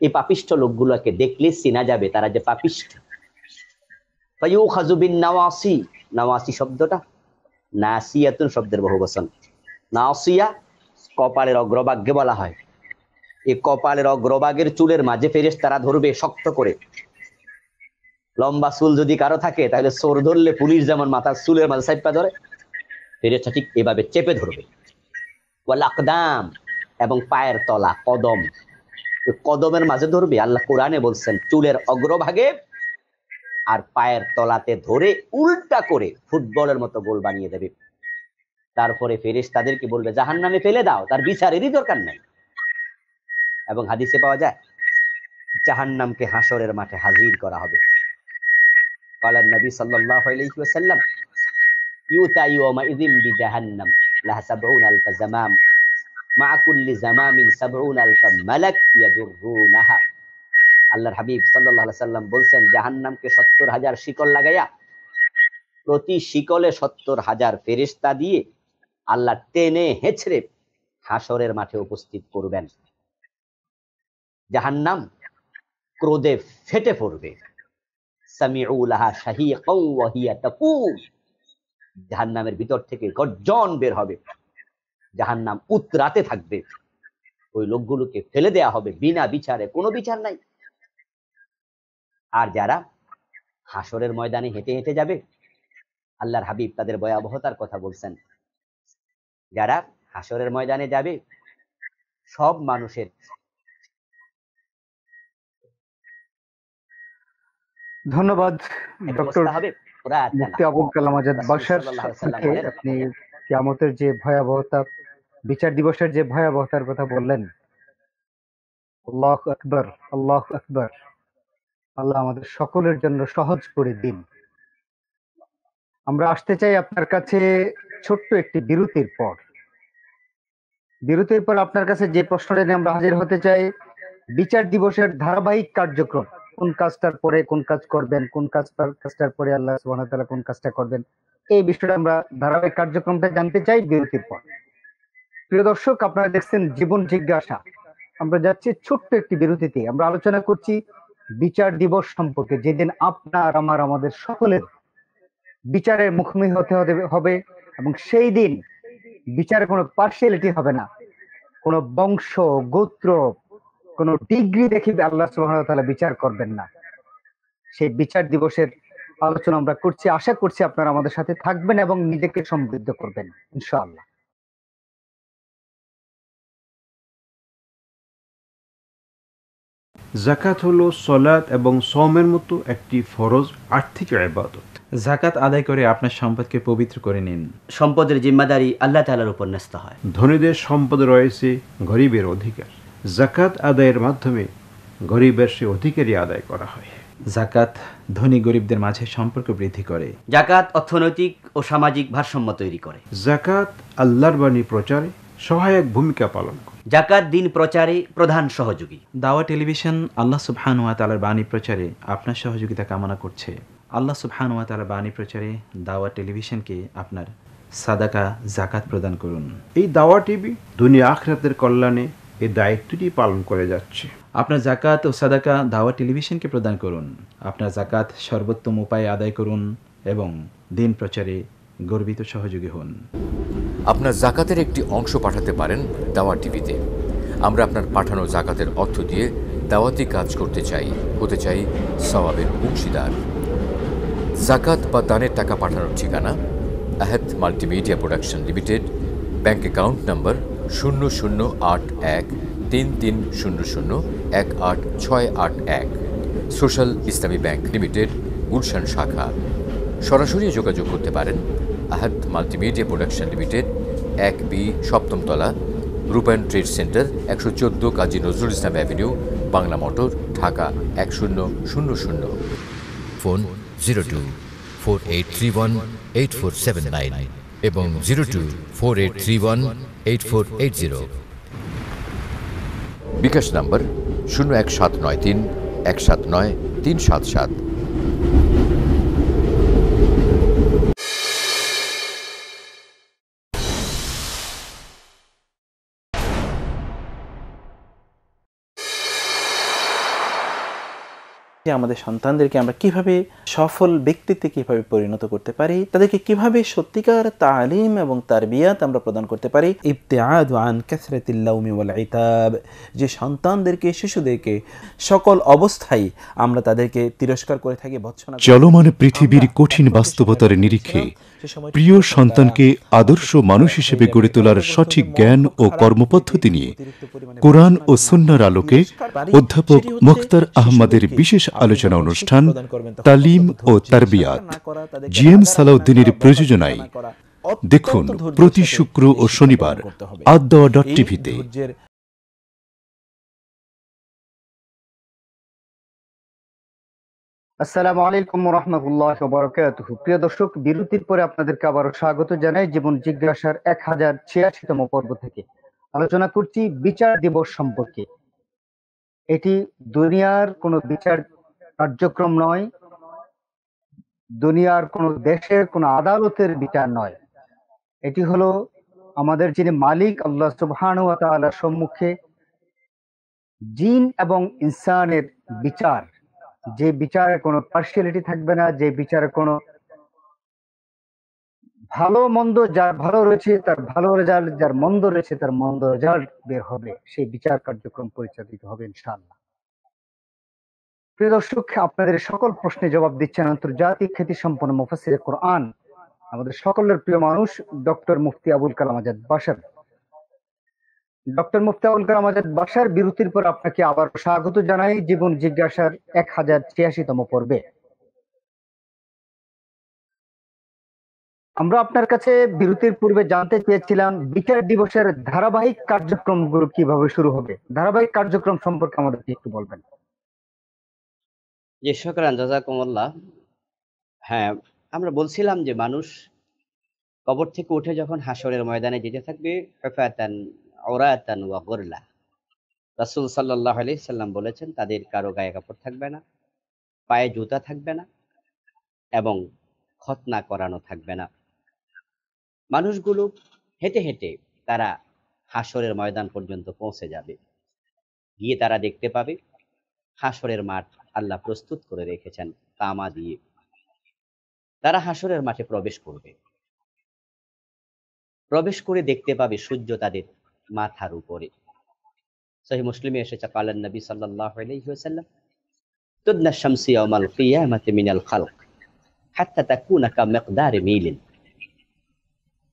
এই পাপিষ্ঠ লোকগুলোকে দেখলে চেনা যাবে তারা যে পাপিষ্ঠ। ফায়ুখাযু বিন-নাওয়াসি, নাওয়াসি শব্দটা নাসিয়াতুন শব্দের বহুবচন। নাসিয়া কপালের অগ্রভাগে বলা হয়। এই কপালের অগ্রভাগের চুলের মাঝে ফেরেশতারা ধরবে শক্ত করে। লম্বা চুল যদি কারো থাকে তাহলে চোর ধরলে পুলিশ যেমন মাথার চুলের মাঝে চাপা ধরে, ফেরেশতা ঠিক এভাবে চেপে ধরবে। ওয়াল আকদাম, এবং পায়ের তলা কদম, কদমের মাঝে ধরবে। আল্লাহ কোরআনে বলছেন চুলের অগ্রভাগে আর পায়ের তলাতে ধরে উল্টা করে ফুটবলের মতো গোল বানিয়ে দেবে। তারপরে ফেরেশতাদেরকে বলবে জাহান্নামে ফেলে দাও, তার বিচারেরই দরকার নাই। এবং হাদিসে পাওয়া যায় জাহান্নামকে হাসরের মাঠে হাজির করা হবে। قال النبي صلى الله عليه وسلم يؤتى يومئذ بجهنم لها 70,000 زمام مع كل زمام 70,000 ملك يجرونها। আল্লাহর হাবিব সাল্লাল্লাহু আলাইহি সাল্লাম বলছেন জাহান্নামকে 70,000 শিকল লাগাইয়া প্রতি শিকলে 70,000 ফেরেশতা দিয়ে আল্লাহ টেনে হেঁচড়ে হাসরের মাঠে উপস্থিত করবেন। জাহান্নাম ক্রোধে ফেটে পড়বে। সামিউ লাহা শাহীকাও ওয়া হিয়া তাকুল, জাহান্নামের ভিতর থেকে গর্জন বের হবে। জাহান্নাম উতরাতে থাকবে। ওই লোকগুলোকে ফেলে দেয়া হবে বিনা বিচারে, কোনো বিচার নাই। আর যারা হাসরের ময়দানে হেঁটে হেঁটে যাবে, আল্লাহর হাবিব তাদের ভয়াবহতার কথা বলছেন। যারা হাসরের ময়দানে যাবে, সব মানুষের ধন্যবাদ ডক্টর অবস্থা হবে ওরা মুফতি আবুল কালাম আজাদ বাশার থেকে আপনি কিয়ামতের যে ভয়াবহতা, বিচার দিবসের যে ভয়াবহতার কথা বললেন। আল্লাহু আকবার, আল্লাহু আকবার। আল্লাহ আমাদের সকলের জন্য সহজ করে দিন। আমরা আসতে চাই আপনার কাছে ছোট্ট একটি বিরতির পর। বিরতির পর আপনার কাছে যে প্রশ্নটা নিয়ে আমরা হাজির হতে চাই, বিচার দিবসের ধারাবাহিক কার্যক্রম, কোন কাজটার পরে কোন কাজ করবেন, কোন কাজটার পরে আল্লাহ সুবহানাহু ওয়া তাআলা কোন কাজটা করবেন, এই বিষয়টা আমরা ধারাবাহিক কার্যক্রমটা জানতে চাই বিরতির পর। প্রিয় দর্শক, আপনারা দেখছেন জীবন জিজ্ঞাসা। আমরা যাচ্ছি ছোট্ট একটি বিরতিতে। আমরা আলোচনা করছি বিচার দিবস সম্পর্কে, যেদিন আপনার আমার আমাদের সকলের বিচারের মুখোমুখি হতে হবে, এবং সেই দিন বিচারে কোনো পার্সিয়ালিটি হবে না, কোনো বংশ, গোত্র, কোনো ডিগ্রি দেখে আল্লাহ সুবহানাহু ওয়া তাআলা বিচার করবেন না। সেই বিচার দিবসের আলোচনা আমরা করছি। আশা করছি আপনারা আমাদের সাথে থাকবেন এবং নিজেকে সমৃদ্ধ করবেন ইনশাআল্লাহ। যাকাত হলো সলাত এবং সওমের মতো একটি ফরজ আর্থিক ইবাদত। যাকাত আদায় করে আপনার সম্পদকে পবিত্র করে নিন। সম্পদের জিম্মাদারি আল্লাহ তাআলার উপর ন্যস্ত হয়। ধনীদের সম্পদ রয়েছে, গরিবের অধিকার। যাকাত আদায়ের মাধ্যমে গরিবের সে অধিকারই আদায় করা হয়। যাকাত ধনী গরিবদের মাঝে সম্পর্ক বৃদ্ধি করে। যাকাত অর্থনৈতিক ও সামাজিক ভারসাম্য তৈরি করে। যাকাত আল্লাহর বাণী প্রচারে সহায়ক ভূমিকা পালন করে। যাকাত দিন প্রচারে প্রধান সহযোগী। দাওয়া টেলিভিশন আল্লাহ সুবহানাহু ওয়া তাআলার বাণী প্রচারে আপনার সহযোগিতা কামনা করছে। আল্লাহ সুবহানাহু ওয়া তাআলার বাণী প্রচারে দাওয়া টেলিভিশনকে আপনার সাদাকা যাকাত প্রদান করুন। এই দাওয়া টিভি দুনিয়া আখিরাতের কল্যাণে এই দায়িত্বটি পালন করে যাচ্ছে। আপনার যাকাত ও সাদাকা দাওয়া টেলিভিশনকে প্রদান করুন। আপনার যাকাত সর্বোত্তম উপায়ে আদায় করুন এবং দিন প্রচারে গর্বিত সহযোগী হন। আপনার যাকাতের একটি অংশ পাঠাতে পারেন দাওয়া টিভিতে। আমরা আপনার পাঠানো যাকাতের অর্থ দিয়ে দাওয়াতি কাজ করতে চাই, হতে চাই সওয়াবের অংশীদার। যাকাত বা দানের টাকা পাঠানোর ঠিকানা Ahad multimedia production limited, bank account number 008133001861, social Islami bank limited, Gulshan শাখা। সরাসরি যোগাযোগ করতে পারেন Ahad multimedia production limited, 1B, 7ম তলা, Rupayan trade centre, 114 Kazi Nazrul Islam avenue, Bangla motor, Dhaka 1000। Phone 0248318479 এবং 0248318480। বিকাশ নম্বর 01793179377। আমাদের সন্তানদেরকে আমরা কিভাবে সফল ব্যক্তিত্বে কিভাবে পরিণত করতে পারি, তাদেরকে কিভাবে সত্যিকার তালিম এবং তারবিয়াত আমরা প্রদান করতে পারি। ইবতিআদু আন কাসরাতিল লাউমি ওয়াল ইতাব, যে সন্তানদেরকে, শিশুদেরকে সকল অবস্থায় আমরা তাদেরকে তিরস্কার করে থাকি, ভৎসনা করে থাকি। চলমান পৃথিবীর কঠিন বাস্তবতার নিরিখে প্রিয় সন্তানকে আদর্শ মানুষ হিসেবে গড়ে তোলার সঠিক জ্ঞান ও কর্মপদ্ধতি নিয়ে কোরআন ও সুন্নাহর আলোকে অধ্যাপক মুখতার আহমদের বিশেষ আলোচনা অনুষ্ঠান তালিম ও তারবিয়াত জিএম সালাউদ্দিনের প্রযোজনায় দেখুন প্রতি শুক্র ও শনিবার আদ-দাওয়া.টিভিতে। আসসালামু আলাইকুম ওয়া রাহমাতুল্লাহি ওয়া বারাকাতুহু। প্রিয় দর্শক, বিরতির পরে আপনাদেরকে আবারও স্বাগত জানাই জীবন জিজ্ঞাসার 1086তম পর্ব থেকে। আলোচনা করছি বিচার দিবস সম্পর্কে। এটি দুনিয়ার কোনো বিচার কার্যক্রম নয়, দুনিয়ার কোনো দেশের কোনো আদালতের বিচার নয়। এটি হলো আমাদের যিনি মালিক আল্লাহ সুবহানাহু ওয়া তাআলার সম্মুখে জিন এবং ইনসানের বিচার, যে বিচারে কোনো পার্সিয়ালিটি থাকবে না, যে বিচারে কোনো ভালো মন্দ, যার ভালো রয়েছে তার ভালো রেজাল্ট, যার মন্দ রয়েছে তার মন্দ রেজাল্ট বের হবে, সেই বিচার কার্যক্রম পরিচালিত হবে ইনশাআল্লাহ। প্রিয় দর্শক, আপনাদের সকল প্রশ্নের জবাব দিচ্ছেন আন্তর্জাতিক খ্যাতিসম্পন্ন মুফাসসিরে কোরআন, আমাদের সকলের প্রিয় মানুষ ডক্টর মুফতি আবুল কালাম আজাদ বাশার। ডক্টর মুফতি আবুল কালাম আজাদ বাশার, বিরতির পর আপনাকে আবার স্বাগত জানাই জীবন জিজ্ঞাসার 1086তম পর্বে। আমরা আপনার কাছে বিরতির পূর্বে জানতে চেয়েছিলাম বিচার দিবসের ধারাবাহিক কার্যক্রমগুলো কিভাবে শুরু হবে। ধারাবাহিক কার্যক্রম সম্পর্কে আমাদেরকে একটু বলবেন। জি, শুকরান, জাযাকুমুল্লাহ। হ্যাঁ, আমরা বলছিলাম যে মানুষ কবর থেকে উঠে যখন হাসরের ময়দানে যেতে থাকবে, হুফাতান আওরাতান ওয়া গুরলা, রাসূল সাল্লাল্লাহু আলাইহি সাল্লাম বলেছেন তাদের কারো গায়ে কাপড় থাকবে না, পায়ে জুতা থাকবে না এবং খতনা করানো থাকবে না। মানুষগুলো হেঁটে হেঁটে তারা হাসরের ময়দান পর্যন্ত পৌঁছে যাবে। গিয়ে তারা দেখতে পাবে হাসরের মাঠ আল্লাহ প্রস্তুত করে রেখেছেন তামা দিয়ে। তারা হাসরের মাঠে প্রবেশ করবে। প্রবেশ করে দেখতে পাবে সূর্য তাদের মাথার উপরে। সহিহ মুসলিমে এসেছে, কালান নবী সাল্লাল্লাহু আলাইহি ওয়াসাল্লাম, তুদনা শামসু ইয়াওমাল কিয়ামাতি মিনাল খালক হাত্তা তাকুনা কামিকদারি মিলিন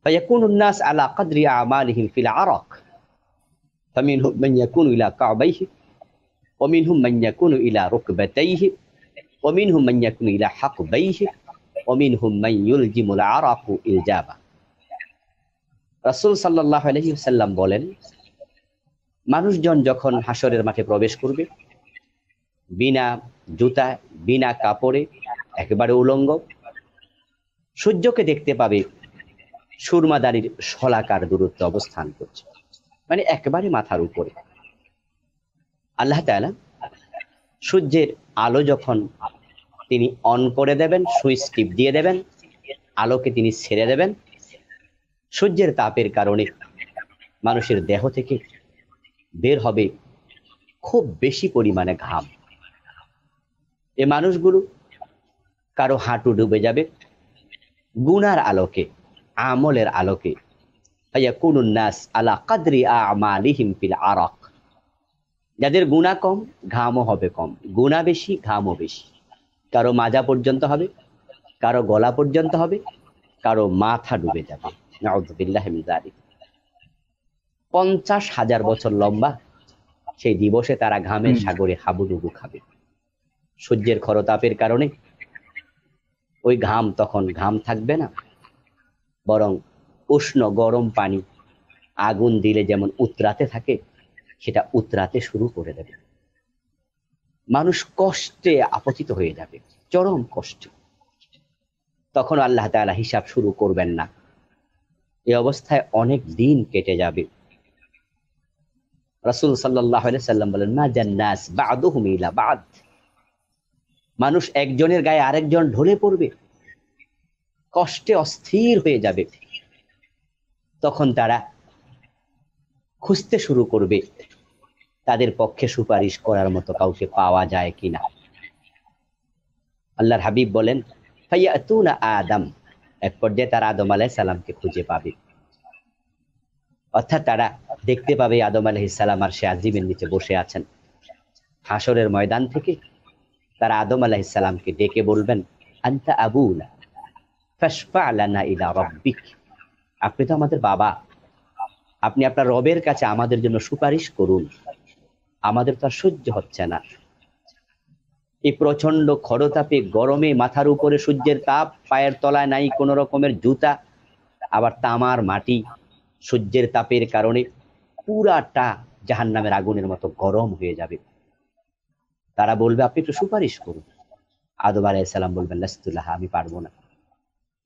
ফায়াকুনু الناس على قدر اعمالهم في العرق فمنهم من يكون الى كعبيه ومنهم من يكون الى ركبتيه ومنهم من يكون الى حقبيه ومنهم من يلجم العرق الجابه। রাসূল সাল্লাল্লাহু আলাইহি ওয়াসাল্লাম বলেন, মানুষজন যখন হাসরের মাঠে প্রবেশ করবে বিনা জুতা, বিনা কাপড়ে, একেবারে উলঙ্গ, সূর্যকে দেখতে পাবে সুরমাদারির শলাকার দূরত্বে অবস্থান করছে, মানে একেবারে মাথার উপরে। আল্লাহ তাআলা সূর্যের আলো যখন তিনি অন করে দেবেন, সুইচ টিপ দিয়ে দেবেন, আলোকে তিনি ছেড়ে দেবেন, সূর্যের তাপের কারণে মানুষের দেহ থেকে বের হবে খুব বেশি পরিমাণে ঘাম। এই মানুষগুলো কারো হাঁটু ডুবে যাবে গুনার আলোকে, আমলের আলোকে। ফায়াকুনুন নাস আলা কদরি আমালিহিম ফিল আরাক। যাদের গুনাহ কম, ঘামও হবে কম, গুনাহ বেশি, ঘামও বেশি। কারো মাজা পর্যন্ত হবে, কারো গলা পর্যন্ত হবে, কারো মাথা ডুবে যাবে। নাউযুবিল্লাহি মিন যালিক। 50,000 বছর লম্বা সেই দিবসে তারা ঘামের সাগরে হাবুডুবু খাবে। সূর্যের খরতাপের কারণে ওই ঘাম তখন ঘাম থাকবে না, বরং উষ্ণ গরম পানি আগুন দিলে যেমন উতরাতে থাকে, সেটা উতরাতে শুরু করে দেবে। মানুষ কষ্টে আপতিত হয়ে যাবে, চরম কষ্টে। তখন আল্লাহ তাআলা হিসাব শুরু করবেন না। এই অবস্থায় অনেক দিন কেটে যাবে। রাসূল সাল্লাল্লাহু আলাইহি সাল্লাম বলেন, মা জান্নাস বা'দুহুম ইলা বা'দ, মানুষ একজনের গায়ে আরেকজন ঢলে পড়বে, কষ্টে অস্থির হয়ে যাবে। তখন তারা খুঁজতে শুরু করবে তাদের পক্ষে সুপারিশ করার মতো কাউকে পাওয়া যায় কিনা। আল্লাহর হাবিব বলেন, ফায়াতুনা আদম, এক পর্যায়ে তারা আদম আলাইহিস সালামকে খুঁজে পাবে। অর্থাৎ তারা দেখতে পাবে আদম আলাইহিস সালাম আরশে আজিমের নিচে বসে আছেন। হাসরের ময়দান থেকে তারা আদম আলাইহিস সালামকে ডেকে বলবেন, আনতা আবুনা ফাশফা' লানা ইলা রাব্বিক, আপনি তো আমাদের বাবা, আপনি আপনার রবের কাছে আমাদের জন্য সুপারিশ করুন, আমাদের তো আর সহ্য হচ্ছে না। এই প্রচন্ড খরতাপে, গরমে, মাথার উপরে সূর্যের তাপ, পায়ের তলায় নাই কোনো রকমের জুতা, আবার তামার মাটি, সূর্যের তাপের কারণে পুরাটা জাহান্নামের আগুনের মতো গরম হয়ে যাবে। তারা বলবে, আপনি একটু সুপারিশ করুন। আদম আলাইহিস সালাম বলবেন, লাস্তু লাহা, আমি পারবো না।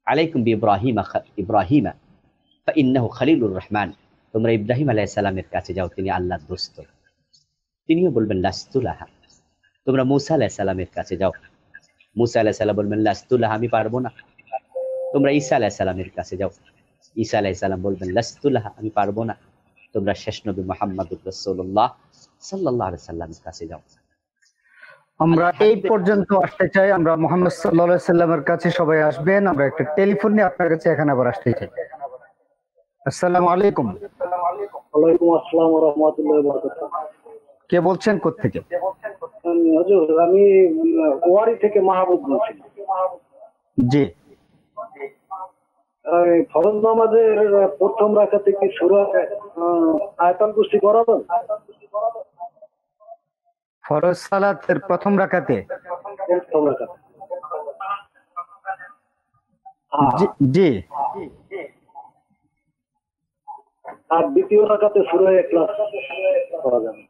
আলাইকুম বিইব্রাহিমা ইব্রাহিমা ফাইন্নাহু খলিলুর রহমান, তোমরা ইব্রাহিম আলাইহিস সালামের কাছে যাও, তিনি আল্লাহর দোস্ত। তিনিও বলবেন, লাস্তু লাহা। তোমরা মূসা আলাইহিস সালামের কাছে যাও, মূসা আলাইহিস সালাম বলবেন, লাস্তু লাহা, আমি পারবো না। তোমরা ঈসা আলাইহিস সালামের কাছে যাও, ঈসা আলাইহিস সালাম বলবেন, লাস্তু লাহা, আমি পারবো না। তোমরা শেষ নবী মুহাম্মদুর রাসূলুল্লাহ সাল্লাল্লাহু আলাইহি সাল্লামের কাছে যাও। আমরা এই পর্যন্ত আসতে চাই, আমরা মুহাম্মদ সাল্লাল্লাহু আলাইহি সাল্লামের কাছে সবাই আসবেন। আমরা একটা টেলিফোন নিয়ে আপনার কাছে এখানে আবার আসতে চাই। আসসালামু আলাইকুম। ওয়ালাইকুম আসসালাম ওয়া রাহমাতুল্লাহি ওয়া বারাকাতুহু। কে বলছেন, কোত্থেকে? হুজুর, আমি ওয়ারি থেকে মাহবুব বলছি। জি, ফরজ নামাজের প্রথম রাকাতে কি সূরা আয়াতুল কুরসি পড়াবেন? ফরজ সালাতের প্রথম রাকাতে? প্রথম রাকাতে। জি। আর দ্বিতীয় রাকাতে সূরা ইখলাস পড়া যাবে?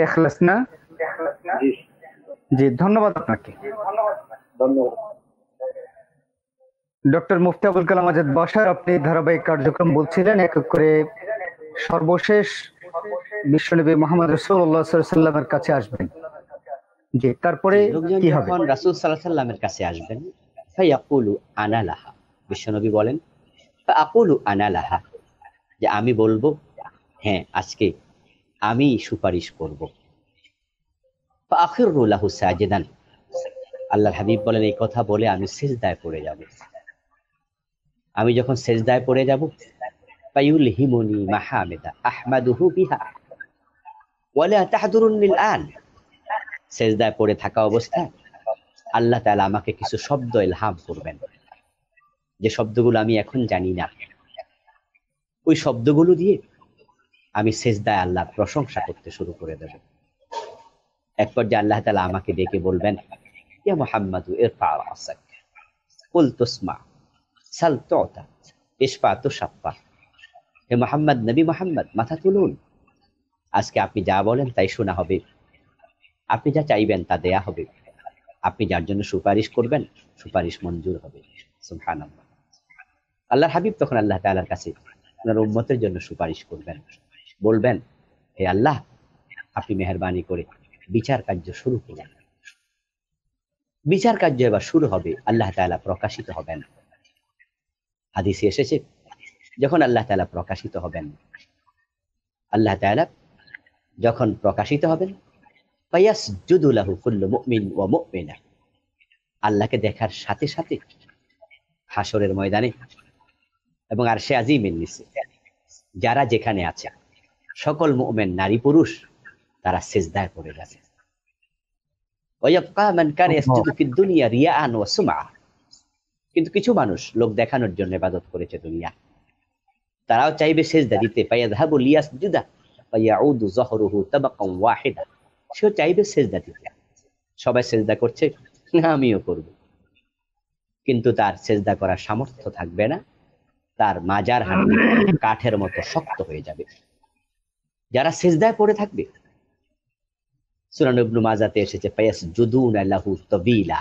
ইখলাস না? জি জি, ধন্যবাদ আপনাকে। ধন্যবাদ। ডক্টর মুফতি আবুল কালাম আজাদ বাশার, আপনি ধারাবাহিক কার্যক্রম বলছিলেন, এক এক করে সর্বশেষ বিশ্বনবী মুহাম্মদ রাসূলুল্লাহ সাল্লাল্লাহু আলাইহি সাল্লামের কাছে আসবেন। জি, তারপরে লোকজন কি হবে? যখন রাসূল সাল্লাল্লাহু আলাইহি সাল্লামের কাছে আসবেন, ফায়াকুলু আনা লাহা, বিশ্বনবী বলেন, ফাআকুলু আনা লাহা, যে আমি বলবো, হ্যাঁ আজকে আমি সুপারিশ করব। ফাআখিরু লাহু সাজিদান, আল্লাহর হাবিব বলেন, এই কথা বলে আমি সিজদায় পড়ে যাব। আমি যখন সিজদায় পড়ে যাব, ফায়ুলহিমুনি মাহামিদা আহমাদুহু বিহা ওয়ালা তাহদুরুনিল আন, সিজদায় পড়ে থাকা অবস্থায় আল্লাহ তাআলা আমাকে কিছু শব্দ ইলহাম করবেন, যে শব্দগুলো আমি এখন জানি না। ওই শব্দগুলো দিয়ে আমি সিজদায় আল্লাহর প্রশংসা করতে শুরু করে দেব। এক পর্যায়ে আল্লাহ তাআলা আমাকে ডেকে বলবেন, ইয়া মুহাম্মাদু ইরফা রাসাক কুল তুসমা সাল তুতা ইশফা তুশাফা, হে মুহাম্মদ, নবী মুহাম্মদ, মাথা তুলুন, আজকে আপনি যা বলেন তাই শোনা হবে, আপনি যা চাইবেন তা দেয়া হবে, আপনি যার জন্য সুপারিশ করবেন সুপারিশ মঞ্জুর হবে। সুবহানাল্লাহ। আল্লাহর হাবিব তখন আল্লাহ তাআলার কাছে ওনার উম্মতের জন্য সুপারিশ করবেন, বলবেন, হে আল্লাহ, আপনি মেহেরবানি করে বিচার কার্য শুরু করুন। বিচার কার্য এবার শুরু হবে, আল্লাহ তাআলা প্রকাশিত হবেন। হাদিসে এসেছে, যখন আল্লাহ তাআলা প্রকাশিত হবেন, আল্লাহ তাআলা যখন প্রকাশিত হবেন, ফায়াসজুদু লাহু কুল্লু মুমিন ওয়া মুমিনা, আল্লাহকে দেখার সাথে সাথে হাসরের ময়দানে এবং আরশে আজিমের নিচে যারা যেখানে আছে সকল মুমিন নারী পুরুষ তারা সিজদায় পড়ে যাবে। ওয়ায়াবকা মান কানা ইয়াসজুদু ফিদ দুনিয়া রিয়াআন ওয়া সুমআ, কিন্তু কিছু মানুষ লোক দেখানোর জন্য ইবাদত করেছে দুনিয়া, তারাও চাইবে সিজদা দিতে, ফায়াযহাবু লিয়াসজুদা ফায়াউদু যহরুহু তাবাকান ওয়াহিদা, সেও চাইবে সিজদা দিতে। সবাই সিজদা করছে, আমিও করব, কিন্তু তার সিজদা করার সামর্থ্য থাকবে না, তার মাজার হাড্ডি কাঠের মতো শক্ত হয়ে যাবে। যারা সিজদায় পড়ে থাকবে সুনান ইবনে মাজাতে এসেছে ফায়াসজুদুনা লাহু তাবিলা,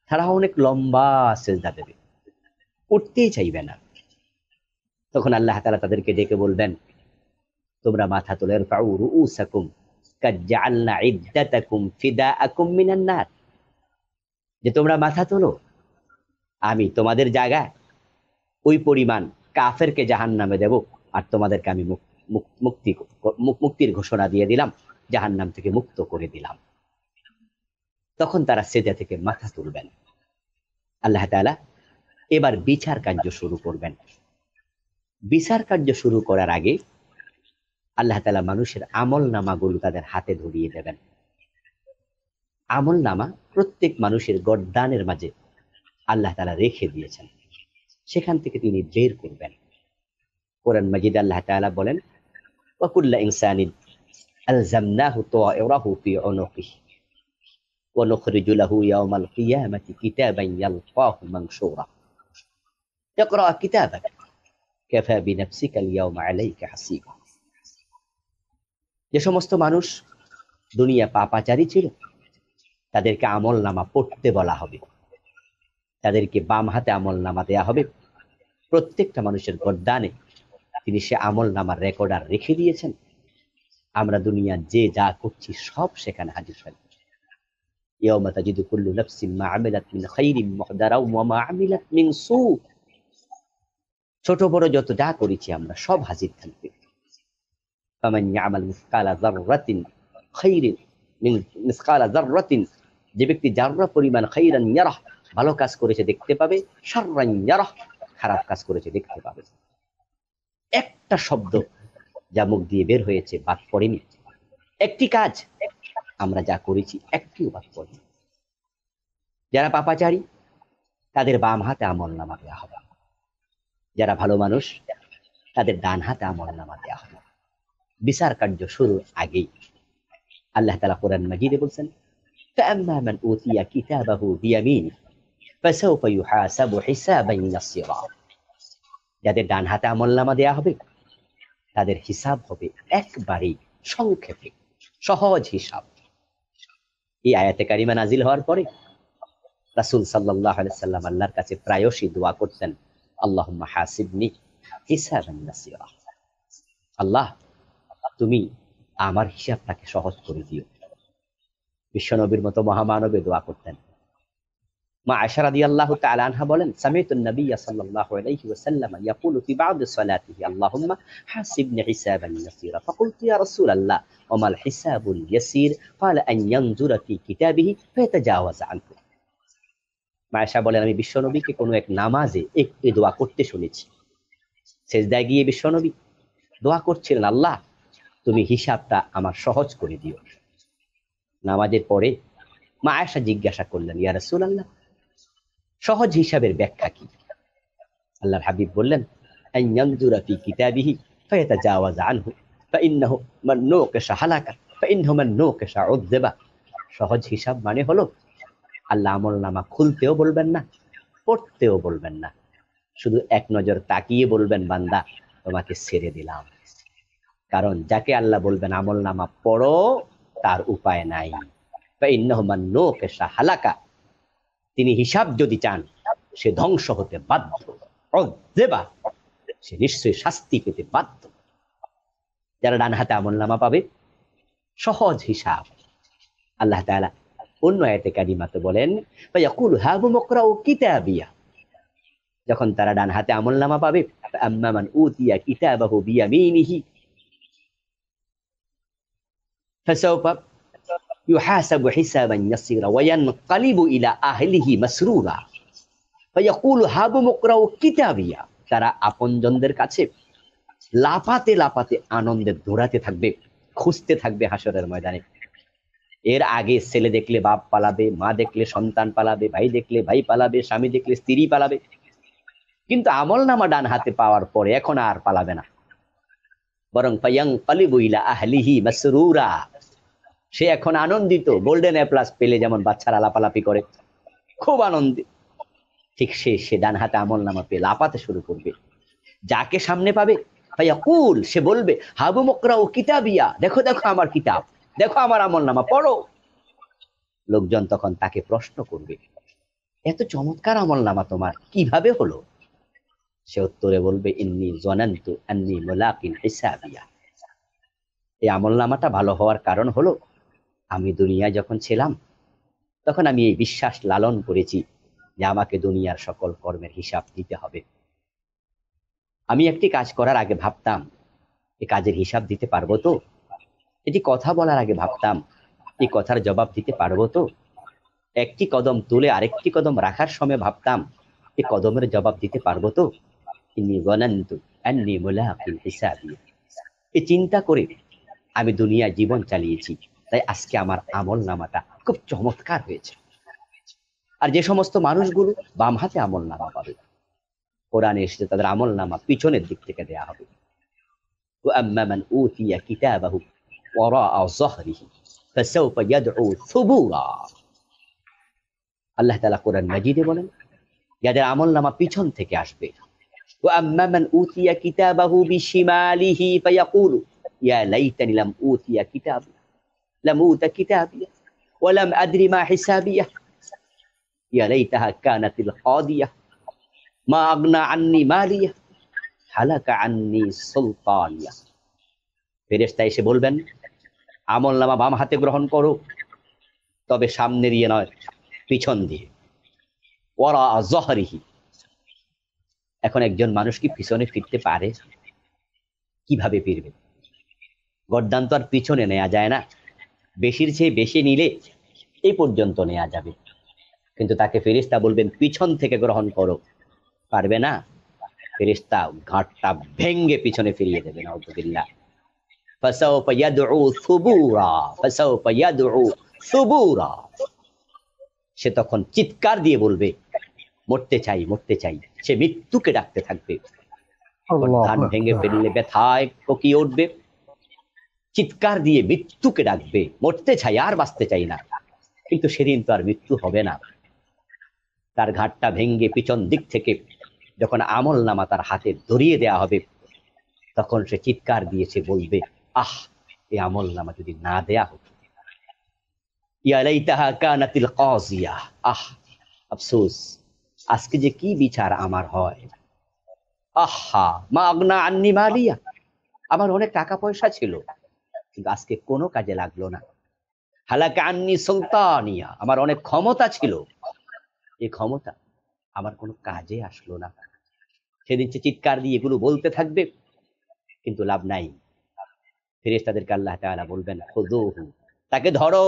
তারা অনেক লম্বা সিজদা দেবে, উঠতেই চাইবে না। তখন আল্লাহ তাআলা তাদেরকে ডেকে বলবেন, তোমরা মাথা তোলো, ইরফাউ রুউসাকুম কাদ জাআলনা ইদ্দাতাকুম ফিদাআকুম মিনান নার, যে তোমরা মাথা তোলো, আমি তোমাদের জায়গায় ওই পরিমাণ কাফেরকে জাহান্নামে দেব, আর তোমাদেরকে আমি মুক্তির ঘোষণা দিয়ে দিলাম, জাহান্নাম থেকে মুক্ত করে দিলাম। তখন তারা সিজদা থেকে মাথা তুলবেন। আল্লাহ তাআলা এবার বিচার কার্য শুরু করবেন। বিচার কার্য শুরু করার আগে আল্লাহ তাআলা মানুষের আমল নামাগুলো তাদের হাতে ধরিয়ে দেবেন। আমল নামা প্রত্যেক মানুষের গর্দানের মাঝে আল্লাহ তাআলা রেখে দিয়েছেন, সেখান থেকে তিনি বের করবেন। কোরআন মাজিদ আল্লাহ তাআলা বলেন, ওয়া কুল্লু ইনসানিন আলজামনাহু তায়রাহু ফি উনুকিহি ওয়া নুখরিজু লাহু ইয়াওমাল কিয়ামাতি কিতাবান ইয়ালকাহু মানশুরা ইকরা কিতাবাক কাফা বিনাফসিকা আল-ইয়াওমা আলাইকা হাসিবা। যে সমস্ত মানুষ দুনিয়া পাপাচারী ছিল, তাদেরকে আমল নামা পড়তে বলা হবে, তাদেরকে বাম হাতে আমল নামা দেয়া হবে। প্রত্যেকটা মানুষের গর্দানে তিনি সে আমল নামার রেকর্ডার রেখে দিয়েছেন। আমরা দুনিয়া যে যা করছি সব সেখানে হাজির হয়। ইয়াওমা তাজিদু কুল্লু নাফসিন মা আমিলাত মিন খাইরিন মুহদারা ওয়া মা আমিলাত মিন সু, ছোট বড় যত যা করেছি আমরা সব হাজির থাকবে। ফামান ইয়ামাল মিসকালা যাররাতিন খাইরিন মিসকালা যাররাতিন, যে ব্যক্তি যাররা পরিমাণ খাইরান ইয়ারাহ, ভালো কাজ করেছে দেখতে পাবে, শাররান ইয়ারাহ, খারাপ কাজ করেছে দেখতে পাবে। একটা শব্দ যা মুখ দিয়ে বের হয়েছে বাদ পড়েনি, একটি কাজ আমরা যা করেছি একটিও বাদ পড়েনি। যারা পাপাচারী তাদের বাম হাতে আমল নামা দেওয়া হবে, যারা ভালো মানুষ তাদের ডান হাতে আমল নামা দেওয়া হবে। বিচার কার্য শুরুর আগেই আল্লাহ তাআলা কোরআন মাজিদে বলছেন, فأما من أوتي كتابه بيمينه فسوف يحاسب حسابا يسيرا, যাদের ডান হাতে আমলনামা দেয়া হবে তাদের হিসাব হবে একবারেই সংক্ষেপে, সহজ হিসাব। এই আয়াতে কারিমা নাজিল হওয়ার পরে রাসূল সাল্লাল্লাহু আলাইহি সাল্লাম আল্লাহর কাছে প্রায়শই দোয়া করতেন, আল্লাহুম্মা হাসিবনি হিসাবান ইয়াসিরা, আল্লাহ তুমি আমার হিসাবটাকে সহজ করে দিও। বিশ্বনবীর মতো মহামানবে দোয়া করতেন। মা আয়েশা রাদিয়াল্লাহু তাআলা আনহা বলেন, সামিতুন নবী সাল্লাল্লাহু আলাইহি ওয়াসাল্লাম ইয়াকুলু ফি বা'দ সালাতিহি আল্লাহুম্মা হাসিবনি হিসাবান ইয়াসীরা ফাকুলতু ইয়া রাসূলাল্লাহ ওয়া মাল হিসাবুল ইয়াসীর ক্বালা আন ইয়ানজুরা ফি কিতাবিহি ফায়াতাজাওয়াজ আনহু। মা আয়েশা বলেন, আমি বিশ্বনবীকে কোনো এক নামাজে একটি দোয়া করতে শুনেছি। সিজদায় গিয়ে বিশ্বনবী দোয়া করছিলেন, আল্লাহ তুমি হিসাবটা আমার সহজ করে দিও। নামাজের পরে মা আয়েশা জিজ্ঞাসা করলেন, ইয়া রাসূলুল্লাহ সহজ হিসাবের ব্যাখ্যা কি? আল্লাহর হাবিব বললেন, আন ইয়ানজুরা ফি কিতাবিহি ফায়াতাজাওয়াজ আনহু ফাইন্নাহু মান নুকিশা হালাকা ফাইন্নাহু মান নুকিশা উযযিবা। সহজ হিসাব মানে হলো আল্লাহ আমলনামা খুলতেও বলবেন না, পড়তেও বলবেন না, শুধু এক নজর তাকিয়ে বলবেন, বান্দা তোমাকে ছেড়ে দিলাম। কারণ যাকে আল্লাহ বলবেন আমলনামা পড়ো, তার উপায় নাই। ফাইন্নাহু মান নুকিশা হালাকা, তিনি হিসাব যদি চান সে ধ্বংস হতে বাধ্য, উযযিবা সে নিশ্চয়ই শাস্তি পেতে বাধ্য। যারা ডান হাতে আমলনামা পাবে সহজ হিসাব, আল্লাহ তাআলা অন্য আয়াতে কারিমাতে বলেন, ফায়াকুলু হাবু মুকরাউ কিতাবিয়া, যখন তারা ডান হাতে আমলনামা পাবে, আম্মা মান উতিয়া কিতাবাহু বিয়ামিনিহি ফাসাওফা ইউহাসাবু হিসাবান ইয়াসীরা ওয়া ইয়ানকালিবু ইলা আহলিহি মাসরুরা ফায়াকুলু হাবু মুকরাউ কিতাবিয়া। তারা আপনজনদের কাছে লাফাতে লাফাতে আনন্দে দৌড়াতে থাকবে, খুঁজতে থাকবে হাসরের ময়দানে। এর আগে ছেলে দেখলে বাপ পালাবে, মা দেখলে সন্তান পালাবে, ভাই দেখলে ভাই পালাবে, স্বামী দেখলে স্ত্রী পালাবে, কিন্তু আমলনামা ডান হাতে পাওয়ার পরে এখন আর পালাবে না, বরং ফায়ানকালিবু ইলা আহলিহি মাসরুরা, সে এখন আনন্দিত। গোল্ডেন এ প্লাস পেলে যেমন বাচ্চারা লাপালাপি করে, খুব আনন্দিত, ঠিক সে ডান হাতে আমলনামা পেয়ে লাপাতে শুরু করবে। যাকে সামনে পাবে ফায়াকুল, সে বলবে, হাবু মুকরাউ কিতাবিয়া, দেখো দেখো আমার কিতাব। দেখো আমার আমল নামা, পড়ো। লোকজন তখন তাকে প্রশ্ন করবে, এত চমৎকার আমল নামা তোমার কিভাবে হলো? সে উত্তরে বলবে, ইন্নী জানান্তু আন্নী মুলাকিন হিসাবিয়া। এই আমল নামাটা ভালো হওয়ার কারণ হলো, আমি দুনিয়ায় যখন ছিলাম তখন আমি এই বিশ্বাস লালন করেছি যে আমাকে দুনিয়ার সকল কর্মের হিসাব দিতে হবে। আমি একটি কাজ করার আগে ভাবতাম, এই কাজের হিসাব দিতে পারবো তো? এটি কথা বলার আগে ভাবতাম, এই কথার জবাব দিতে পারবো তো? একটি কদম তুলে আরেকটি কদম রাখার সময় ভাবতাম, এই কদমের জবাব দিতে পারবো তো? ইন্নী যানানতু আন্নী মুলাকিন হিসাবিয়া। এই চিন্তা করে আমি দুনিয়ায় জীবন চালিয়েছি, তাই আজকে আমার আমল নামাটা খুব চমৎকার হয়েছে। আর যে সমস্ত মানুষগুলো বাম হাতে আমল নামা পাবে, কোরআনে এসেছে তাদের আমল নামা পিছনের দিক থেকে দেয়া হবে। وأما من أوتي كتابه وراء ظهره فسوف يدعو ثبورا। আল্লাহ তাআলা কোরআন মাজিদে বলেন, যাদের আমল নামা পিছন থেকে আসবে, وأما من أوتي كتابه بشماله فيقول يا ليتني لم أوتي كتابي لم أوت كتابي ولم أدري ما حسابيه يا ليتها كانت القاضية ما أغنى عني ماليه হালাকা আন্নি সুলতানিয়া। ফেরেশতা এসে বলবেন, আমল নামা বাম হাতে গ্রহণ করো, তবে সামনে দিয়ে নয়, পিছন দিয়ে। ওয়ারা যহরিহি। এখন একজন মানুষ কি পিছনে ফিরতে পারে? কিভাবে ফিরবে? গর্দান তো আর পিছনে নেওয়া যায় না, বেশির চেয়ে বেশি নিলে এই পর্যন্ত নেওয়া যাবে, কিন্তু তাকে ফেরেশতা বলবেন পিছন থেকে গ্রহণ করো, পারবে না। ফেরেশতা ঘাটটা ভেঙ্গে পিছনে ফিরিয়ে দেবে, নাউযুবিল্লাহ। ফাসাউফা ইয়াদউ সুবুরা, ফাসাউফা ইয়াদউ সুবুরা। সে তখন চিৎকার দিয়ে বলবে, মরতে চাই, মরতে চাই। সে মৃত্যুকে ডাকতে থাকবে। ধান ভেঙে ফেললে ব্যথায় কোকিয়ে উঠবে, চিৎকার দিয়ে মৃত্যুকে ডাকবে, মরতে চাই, আর বাঁচতে চাই না। কিন্তু সেদিন তো আর মৃত্যু হবে না। তার ঘাটটা ভেঙ্গে পিছন দিক থেকে যখন আমল নামা তার হাতে ধরিয়ে দেয়া হবে, তখন সে চিৎকার দিয়েছে বলবে, আহ, এই আমল নামা যদি না দেয়া হতো। ইয়া লাইতাহা কানাতিল কাযিয়া। আহ, আফসোস, আজকে যে কি বিচার আমার হয়। আহা মা আগনা আন্নি মালিয়া। আমার অনেক টাকা পয়সা ছিল, কিন্তু আজকে কোনো কাজে লাগলো না। হালাকা আন্নি সুলতানিয়া। আমার অনেক ক্ষমতা ছিল, এই ক্ষমতা আমার কোনো কাজে আসলো না। সেদিন সে চিৎকার দিয়ে এগুলো বলতে থাকবে, কিন্তু লাভ নাই। ফেরেশতাদেরকে আল্লাহ তাআলা বলবেন, খুযুহু, তাকে ধরো,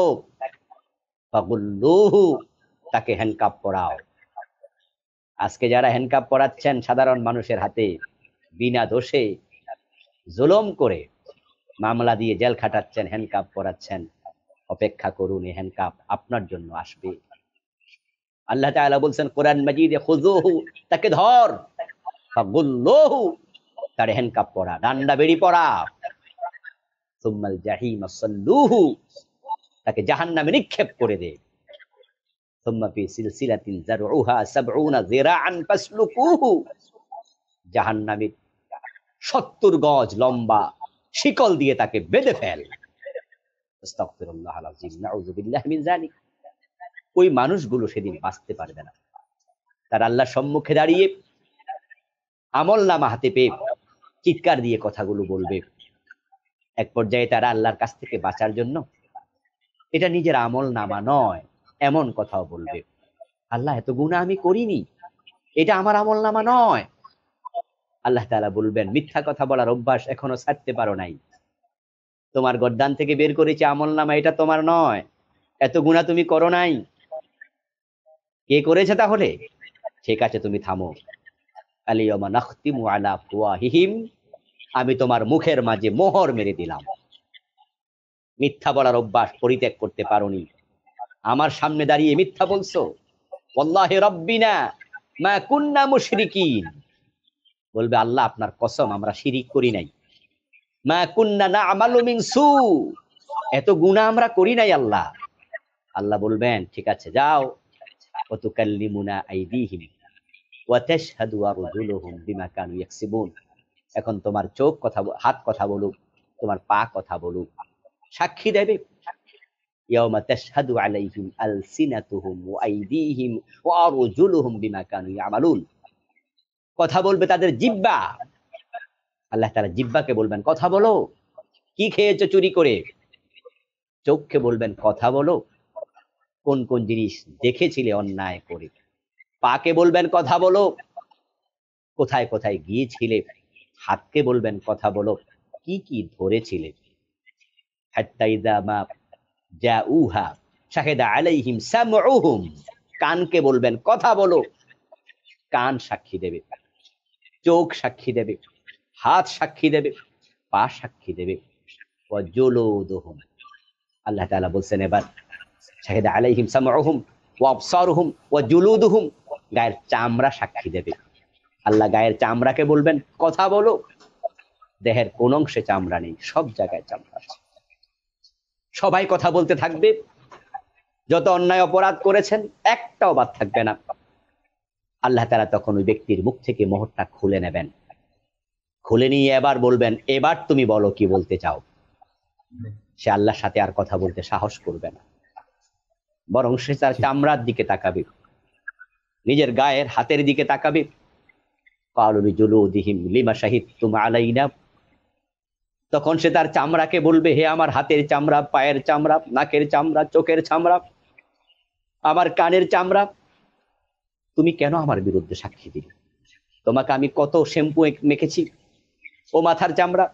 ফাগুল্লুহু, তাকে হ্যান্ডকাপ পরাও। আজকে যারা হ্যান্ডকাপ পরাচ্ছেন সাধারণ মানুষের হাতে, বিনা দোষে জুলুম করে মামলা দিয়ে জেল খাটাচ্ছেন, হ্যান্ডকাপ পরাচ্ছেন, অপেক্ষা করুন, এই হ্যান্ডকাপ আপনার জন্য আসবে। আল্লাহ তাআলা বলছেন কোরআন মাজিদে, খুযুহু, তাকে ধর, ফাগুল্লুহু, তার হ্যান্ডকাপ পরা, ডান্ডা বেড়ি পরা, সুম্মাল জাহিম সাল্লুহু, তাকে জাহান্নামে নিক্ষেপ করে দে, সুম্মা ফি সিলসিলাতিন যারউহা ৭০ যিরাআন ফাসলুকুহু, জাহান্নামে ৭০ গজ লম্বা শিকল দিয়ে তাকে বেঁধে ফেল। আস্তাগফিরুল্লাহাল আযীম, নাউযুবিল্লাহি মিন যালিক। ওই মানুষগুলো সেদিন বাঁচতে পারবে না। তার আল্লাহর সম্মুখে দাঁড়িয়ে আমল নামা হাতে পেয়ে চিৎকার দিয়ে কথাগুলো বলবে। এক পর্যায়ে তারা আল্লাহর কাছ থেকে বাঁচার জন্য, এটা নিজের আমল নামা নয় এমন কথাও বলবে, আল্লাহ এত গুনাহ আমি করিনি, এটা আমার আমল নামা নয়। আল্লাহ তাআলা বলবেন, মিথ্যা কথা বলার অভ্যাস এখনো ছাড়তে পারো নাই, তোমার গর্দান থেকে বের করেছে আমল নামা, এটা তোমার নয়, এত গুনাহ তুমি করো নাই। কে করেছে তাহলে? ঠিক আছে, তুমি থামো। আলিয়ামা নাখতিমু আলা আফওয়াহিহিম, আমি তোমার মুখের মাঝে মোহর মেরে দিলাম। মিথ্যা বলার অভ্যাস পরিত্যাগ করতে পারোনি, আমার সামনে দাঁড়িয়ে মিথ্যা বলছো। ওয়াল্লাহি রাব্বিনা মা কুন্না মুশরিকিন, বলবে আল্লাহ আপনার কসম, আমরা শিরিক করি নাই। মা কুন্না না'মালু মিন সু, এত গুনাহ আমরা করি নাই আল্লাহ। আল্লাহ বলবেন, ঠিক আছে, যাও। ওয়া তুকাল্লিমুনা আইদিহিম ওয়া তাশহাদু আরজুলুহুম বিমা কানু ইয়াকসিবুন, এখন তোমার চোখ কথা, হাত কথা বলুক, তোমার পা কথা বলুক, সাক্ষী দেবে। ইয়াউমা তাশহাদু আলাইহিম আলসিনাতুহুম ওয়া আইদিহিম ওয়া আরজুলুহুম বিমা কানু ইয়ামালুন। কথা বলবে তাদের জিহ্বা। আল্লাহ তাআলা জিহ্বাকে বলবেন কথা বলো, কি খেয়েছো চুরি করে। চোখকে বলবেন কথা বলো, কোন কোন জিনিস দেখেছিলে অন্যায় করে। পাকে বলবেন কথা বলো, কোথায় কোথায় গিয়েছিলে। হাতকে বলবেন কথা বলো, কি কি ধরেছিলে। হাত্তা ইযা মা জাউহা শাহিদা আলাইহিম সামউহুম। কানকে বলবেন কথা বলো, কান সাক্ষী দেবে, চোখ সাক্ষী দেবে, হাত সাক্ষী দেবে, পা সাক্ষী দেবে। ওয়া জুলুদুহুম, আল্লাহ তাআলা বলছেন এবার শাহিদা আলাইহিম সামউহুম ওয়া আবসারুহুম ওয়া জুলুদুহুম, গায়ের চামড়া সাক্ষী দেবে। আল্লাহ গায়ের চামড়াকে বলবেন কথা বলো। দেহের কোন অংশে চামড়া নেই, সব জায়গায় চামড়া আছে। সবাই কথা বলতে থাকবে। যত অন্যায় অপরাধ করেছেন একটাও বাদ থাকবে না। আল্লাহ তাআলা তখন ওই ব্যক্তির মুখ থেকে মোহরটা খুলে নেবেন, খুলে নিয়ে এবার বলবেন এবার তুমি বলো কি বলতে চাও। সে আল্লাহর সাথে আর কথা বলতে সাহস করবে না, বরং সে তার চামড়ার দিকে তাকাবে, নিজের গায়ের হাতের দিকে তাকাবে। ক্বালু লিজুলুদিহিম লিমা শাহিদতুম আলাইনা, তখন সে তার চামড়াকে বলবে হে আমার হাতের চামড়া, পায়ের চামড়া, নাকের চামড়া, চোখের চামড়া, আমার কানের চামড়া, তুমি কেন আমার বিরুদ্ধে সাক্ষী দিলে? তোমাকে আমি কত শ্যাম্পু মেখেছি, ও মাথার চামড়া,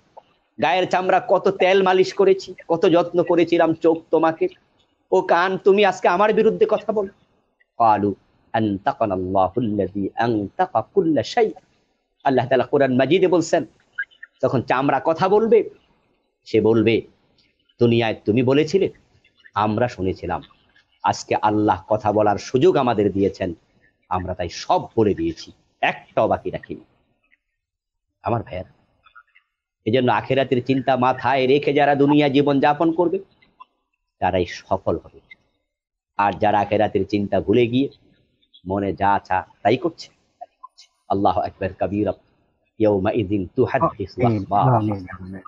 গায়ের চামড়া, কত তেল মালিশ করেছি, কত যত্ন করেছিলাম চোখ তোমাকে, ও কান, তুমি আজকে আমার বিরুদ্ধে কথা বলো। ক্বালু আনতাকানাল্লাহুল্লাযী আনতাকা কুল্লা শাই। আল্লাহ তাআলা কোরআন মাজিদে বলছেন তখন চামড়া কথা বলবে। সে বলবে দুনিয়ায় তুমি বলেছিলে, আমরা শুনেছিলাম, আজকে আল্লাহ কথা বলার সুযোগ আমাদের দিয়েছেন, আমরা তাই সব বলে দিয়েছি, একটাও বাকি রাখিনি। আমার ভাইয়েরা, এই জন্য আখিরাতের চিন্তা মাথায় রেখে যারা দুনিয়া জীবন যাপন করবে তারাই সফল হবে। আর যারা আখিরাতের চিন্তা ভুলে গিয়ে মনে যা চা তাই করছে, আল্লাহু আকবার কাবীরা, ইয়াউমাইযিন তুহাদ্দিসু আখবারাহা।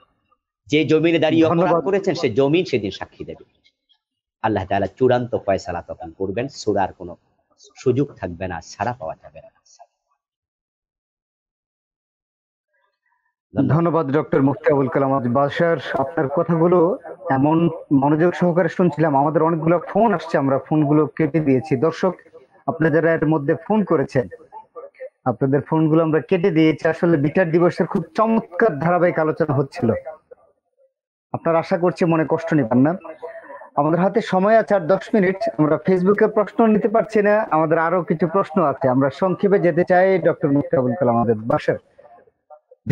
যে জমিনে দাঁড়িয়ে অপরাধ করেছেন সে জমিন সেদিন সাক্ষী দেবে। আল্লাহ তাআলা চূড়ান্ত ফয়সালা তখন করবেন, সূরার কোনো সুযোগ থাকবে না, ছাড়া পাওয়া যাবে না। ধন্যবাদ ডক্টর মুফতি আবুল কালাম আজাদ বাশার। আপনার কথাগুলো এমন মনোযোগ সহকারে শুনছিলাম, আমাদের অনেকগুলো ফোন আসছে, আমরা ফোনগুলো কেটে দিয়েছি। দর্শক আপনারা যারা এর মধ্যে ফোন করেছেন, আপনাদের ফোনগুলো আমরা কেটে দিয়েছি। আসলে বিচার দিবসের খুব চমৎকার ধারাবাহিক আলোচনা হচ্ছিল, আপনারা আশা করছি মনে কষ্ট নেবেন না। আমাদের হাতে সময় আছে আর 10 মিনিট, আমরা ফেসবুকে প্রশ্ন নিতে পারছি না, আমাদের আরো কিছু প্রশ্ন আছে, আমরা সংক্ষেপে যেতে চাই ডক্টর মুফতি আবুল কালাম আজাদ বাশার।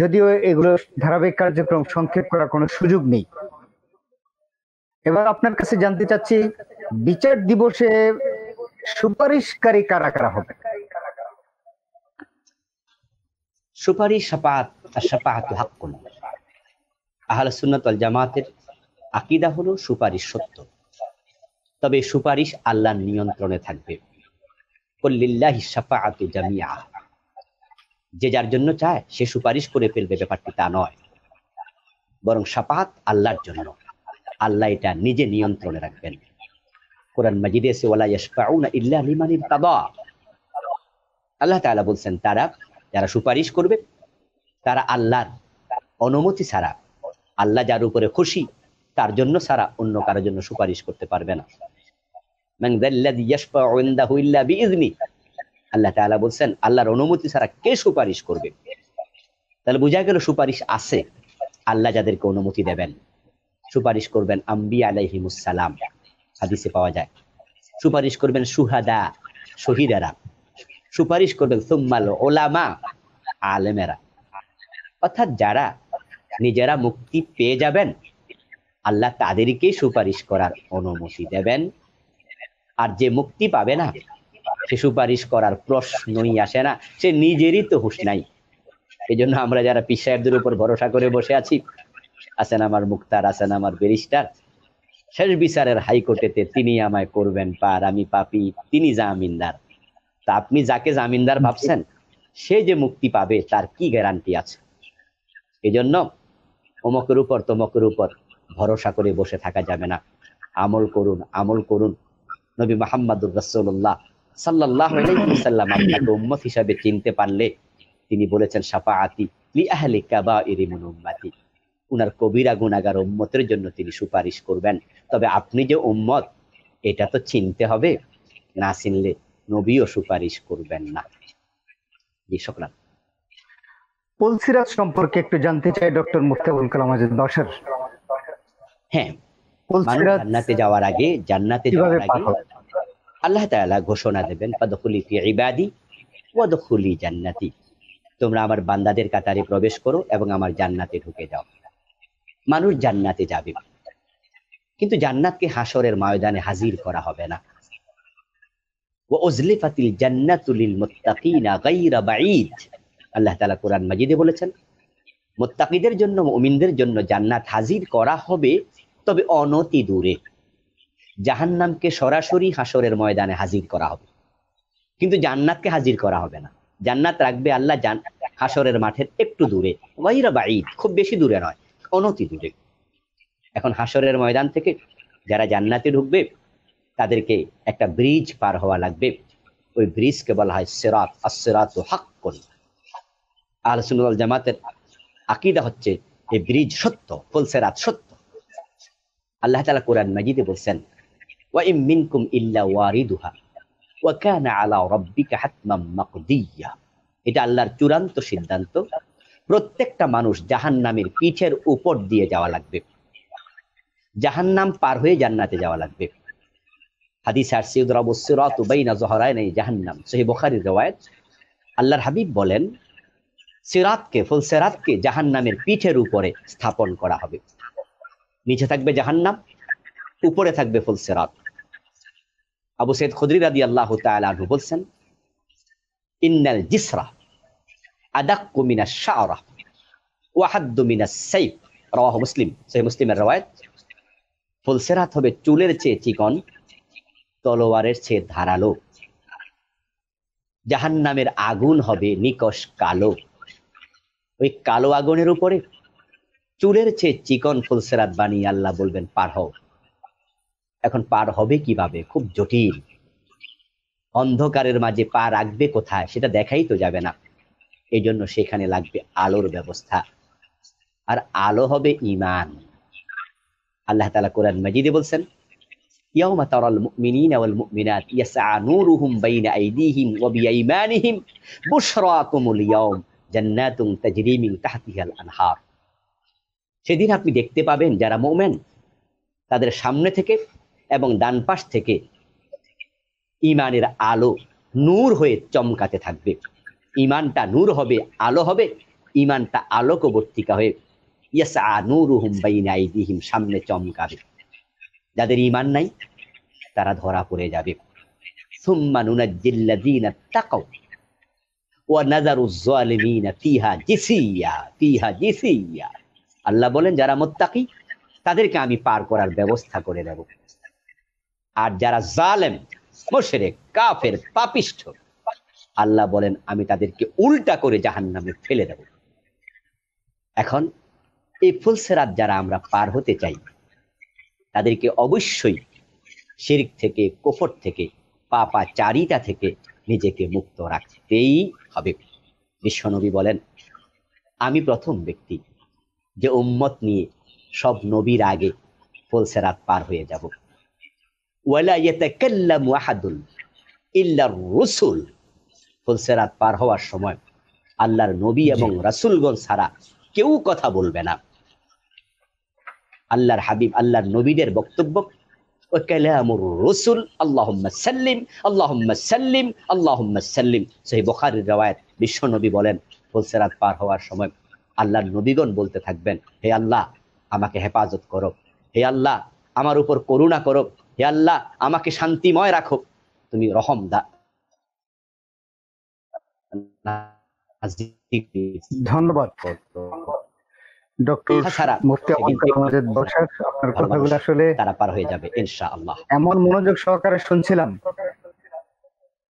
যদিও এগুলো ধারাবাহিক কার্যক্রম, সংক্ষেপ করার কোনো সুযোগ নেই। এবার আপনার কাছে জানতে চাচ্ছি, বিচার দিবসে সুপারিশকারী কারা কারা হবে? সুপারিশ শাফাআত, আশ-শাফাআতু হাক্কুন। আহলে সুন্নাত ওয়াল জামাতের আকীদা হলো সুপারিশ সত্য, তবে সুপারিশ আল্লাহর নিয়ন্ত্রণে থাকবে। কুল লিল্লাহি শাফাআতু জামিআ, যে যার জন্য চায় সে সুপারিশ করে ফেলবে, ব্যাপারটি তা নয়, বরং শাফাআত আল্লাহর জন্য, আল্লাহ এটা নিজে নিয়ন্ত্রণে রাখবেন। কোরআন মাজিদে এসে ওয়ালা ইয়াশফাউনা ইল্লা লিমান ইরতাদা, আল্লাহ তাআলা বলছেন তারা যারা সুপারিশ করবে তারা আল্লাহর অনুমতি ছাড়া, আল্লাহ যার উপরে খুশি তার জন্য ছাড়া অন্য কারোর জন্য সুপারিশ করতে পারবে না। মান যাল্লাযী ইয়াশফাউ ইনদাহু ইল্লা বিইযনি, আল্লাহ তাআলা বলছেন আল্লাহর অনুমতি ছাড়া কে সুপারিশ করবে। তাহলে বোঝা গেল সুপারিশ আছে, আল্লাহ যাদেরকে অনুমতি দেবেন। সুপারিশ করবেন আম্বিয়া আলাইহিমুস সালাম, হাদিসে পাওয়া যায়। সুপারিশ করবেন শুহাদা, শহীদেরা। সুপারিশ করবেন সুম্মাল উলামা, আলেমেরা। অর্থাৎ যারা নিজেরা মুক্তি পেয়ে যাবেন আল্লাহ তাদেরকে সুপারিশ করার অনুমতি দেবেন, আর যে মুক্তি পাবে না সে সুপারিশ করার প্রশ্নই আসে না, সে নিজেরই তো হুঁশ নাই। এই জন্য আমরা যারা পীর সাহেবদের উপর ভরসা করে বসে আছি, আছেন আমার মুক্তার, আছেন আমার ব্যারিস্টার, শেষ বিচারের হাইকোর্টেতে তিনি আমায় করবেন পার, আমি পাপী, তিনি জামিনদার। তা আপনি যাকে জামিনদার ভাবছেন সে যে মুক্তি পাবে তার কি গ্যারান্টি আছে? এই জন্য অমকের উপর তমকের উপর ভরসা করে বসে থাকা যাবে না। আমল করুন, আমল করুন। নবী মুহাম্মদুর রাসূলুল্লাহ সাল্লাল্লাহু আলাইহি ওয়াসাল্লাম আপনাকে উম্মত হিসাবে চিনতে পারলে তিনি বলেছেন শাফাআতি লি আহলি কাবাইরি মিন উম্মতি। উনার কবিরা গুনাহগার উম্মতের জন্য তিনি সুপারিশ করবেন। তবে আপনি যে উম্মত এটা তো চিনতে হবে, না চিনলে নবীও সুপারিশ করবেন না। জি, শুকরান। পুলসিরাত সম্পর্কে একটু জানতে চাই ডক্টর মুফতি আবুল কালাম আজাদ বাশার। হ্যাঁ, মানুষ পুলসিরাত জান্নাতে যাওয়ার আগে কিভাবে পার হবে? আল্লাহ তাআলা ঘোষণা দেবেন, ফাদখুলি ফি ইবাদি ওয়াদখুলি জান্নাতি। তোমরা আমার বান্দাদের কাতারে প্রবেশ করো এবং আমার জান্নাতে ঢুকে যাও। মানুষ জান্নাতে যাবে, কিন্তু জান্নাতকে হাসরের ময়দানে হাজির করা হবে না। ওয়া উজলিফাতিল জান্নাতু লিল মুত্তাকিনা গায়রা বাঈদ। আল্লাহ তাআলা কোরআন মাজিদে বলেছেন, মুত্তাকিদের জন্য, মুমিনদের জন্য জান্নাত হাজির করা হবে, তবে অনতি দূরে। জাহান্নামকে সরাসরি হাসরের ময়দানে হাজির করা হবে, কিন্তু জান্নাতকে হাজির করা হবে না। জান্নাত রাখবে আল্লাহ হাসরের মাঠের একটু দূরে, গায়রা বাঈদ, খুব বেশি দূরে নয়, অনতি দূরে। এখন হাসরের ময়দান থেকে যারা জান্নাতে ঢুকবে তাদেরকে একটা ব্রিজ পার হওয়া লাগবে। ওই ব্রিজকে বলা হয় সিরাত। আস-সিরাতু হাক্কুন। আহলে সুন্নাত ওয়াল জামাতের আকীদা হচ্ছে এই ব্রিজ সত্য, ফুলসিরাত সত্য। আল্লাহ তাআলা কোরআন মাজিদে বলেন, ওয়া ইম মিনকুম ইল্লা ওয়ারিদুহা ওয়া কানা আলা রাব্বিকা হাতমান মাকদিয়্যা। এটা আল্লাহর চূড়ান্ত সিদ্ধান্ত, প্রত্যেকটা মানুষ জাহান্নামের পিঠের উপর দিয়ে যাওয়া লাগবে, জাহান্নাম পার হয়ে জান্নাতে যাওয়া লাগবে। হাদিস আসছে, ইউদরাবুস সিরাতু বাইনা যুহরাইনি জাহান্নাম, সহিহ বুখারীর riwayat। আল্লাহর হাবিব বলেন, সিরাতকে, ফুলসিরাতকে জাহান্নামের পিঠের উপরে স্থাপন করা হবে। নিচে থাকবে জাহান্নাম, উপরে থাকবে ফুলসিরাত। আবু সাইদ খুদরি রাদিয়াল্লাহু তাআলা আনহু বলেন, ইন্নাল জিসরা আদাক্কু মিনাশ শা'রা ওয়া হাদ্দু মিনাস সাইফ। রাওয়াহু মুসলিম, সহিহ মুসলিমের riwayat। ফুলসিরাত হবে চুলের চেয়ে চিকন, তলোয়ারের চেয়ে ধারালো। জাহান্নামের আগুন হবে নিকষ কালো। ওই কালো আগুনের উপরে চুলের চেয়ে চিকন ফুলসিরাত বানিয়ে আল্লাহ বলবেন, পার হও। এখন পার হবে কিভাবে? খুব জটিল। অন্ধকারের মাঝে পা রাখবে কোথায় সেটা দেখাই তো যাবে না, এই জন্য সেখানে লাগবে আলোর ব্যবস্থা। আর আলো হবে ঈমান। আল্লাহ তাআলা কোরআন মাজিদে বলছেন, ইয়াউমা তারাল মুমিনিনা ওয়াল মুমিনাত ইয়াসআ নূরুহুম বাইনা আইদিহিম ওয়া বিআইমানিহিম বুশরাকুমুল ইয়াউম জান্নাতুন তাজরি মিন তাহতিহাল আনহার। সেদিন আপনি দেখতে পাবেন যারা মুমিন, তাদের সামনে থেকে এবং ডান পাশ থেকে ঈমানের আলো নূর হয়ে চমকাতে থাকবে। ঈমানটা নূর হবে, আলো হবে, ঈমানটা আলোকবর্তিকা হয়ে ইয়াসআ নূরুহুম বাইনা আইদিহিম, সামনে চমকাবে। যাদের ঈমান নাই তারা ধরা পড়ে যাবে। সুম্মা নুনাজ্জিল্লাযীনা তাকাউ ওয়া নাযারুজ যালিমিনা ফিহা জিসিয়া, ফিহা জিসিয়া। আল্লাহ বলেন, যারা মুত্তাকি তাদেরকে আমি পার করার ব্যবস্থা করে দেব, আর যারা জালেম, মুশরিক, কাফের, পাপিষ্ঠ, আল্লাহ বলেন আমি তাদেরকে উল্টা করে জাহান্নামে ফেলে দেব। এখন এই ফুলসিরাত যারা আমরা পার হতে চাই তাদেরকে অবশ্যই শিরক থেকে, কুফর থেকে, পাপাচারিতা থেকে নিজেকে মুক্ত রাখতেই হবে। বিশ্বনবী বলেন, আমি প্রথম ব্যক্তি যে উম্মত নিয়ে সব নবীর আগে ফুলসিরাত পার হয়ে যাব। ওয়ালা ইয়াতাকাল্লামু আহাদুন ইল্লা রুসুল। ফুলসিরাত পার হওয়ার সময় আল্লাহর নবী এবং রাসূলগণ ছাড়া কেউ কথা বলবে না। আল্লাহর হাবিব, আল্লাহর নবীদের বক্তব্য ওয়া কালামুর রাসূল আল্লাহুম্মা সাল্লিম, আল্লাহুম্মা সাল্লিম, আল্লাহুম্মা সাল্লিম। সহিহ বুখারীর riwayat। বিশ্বনবী বলেন, ফুলসিরাত পার হওয়ার সময় আল্লাহর নবীগণ বলতে থাকবেন, হে আল্লাহ আমাকে হেফাজত করো, হে আল্লাহ আমার উপর করুণা করো, হে আল্লাহ আমাকে শান্তিময় রাখো, তুমি রহম দা। ধন্যবাদ ডক্টর মুফতি আবুল কালাম আজাদ বাশার। আপনার কথাগুলো আসলে তারা পার হয়ে যাবে ইনশাআল্লাহ। এমন মনোযোগ সহকারে শুনছিলাম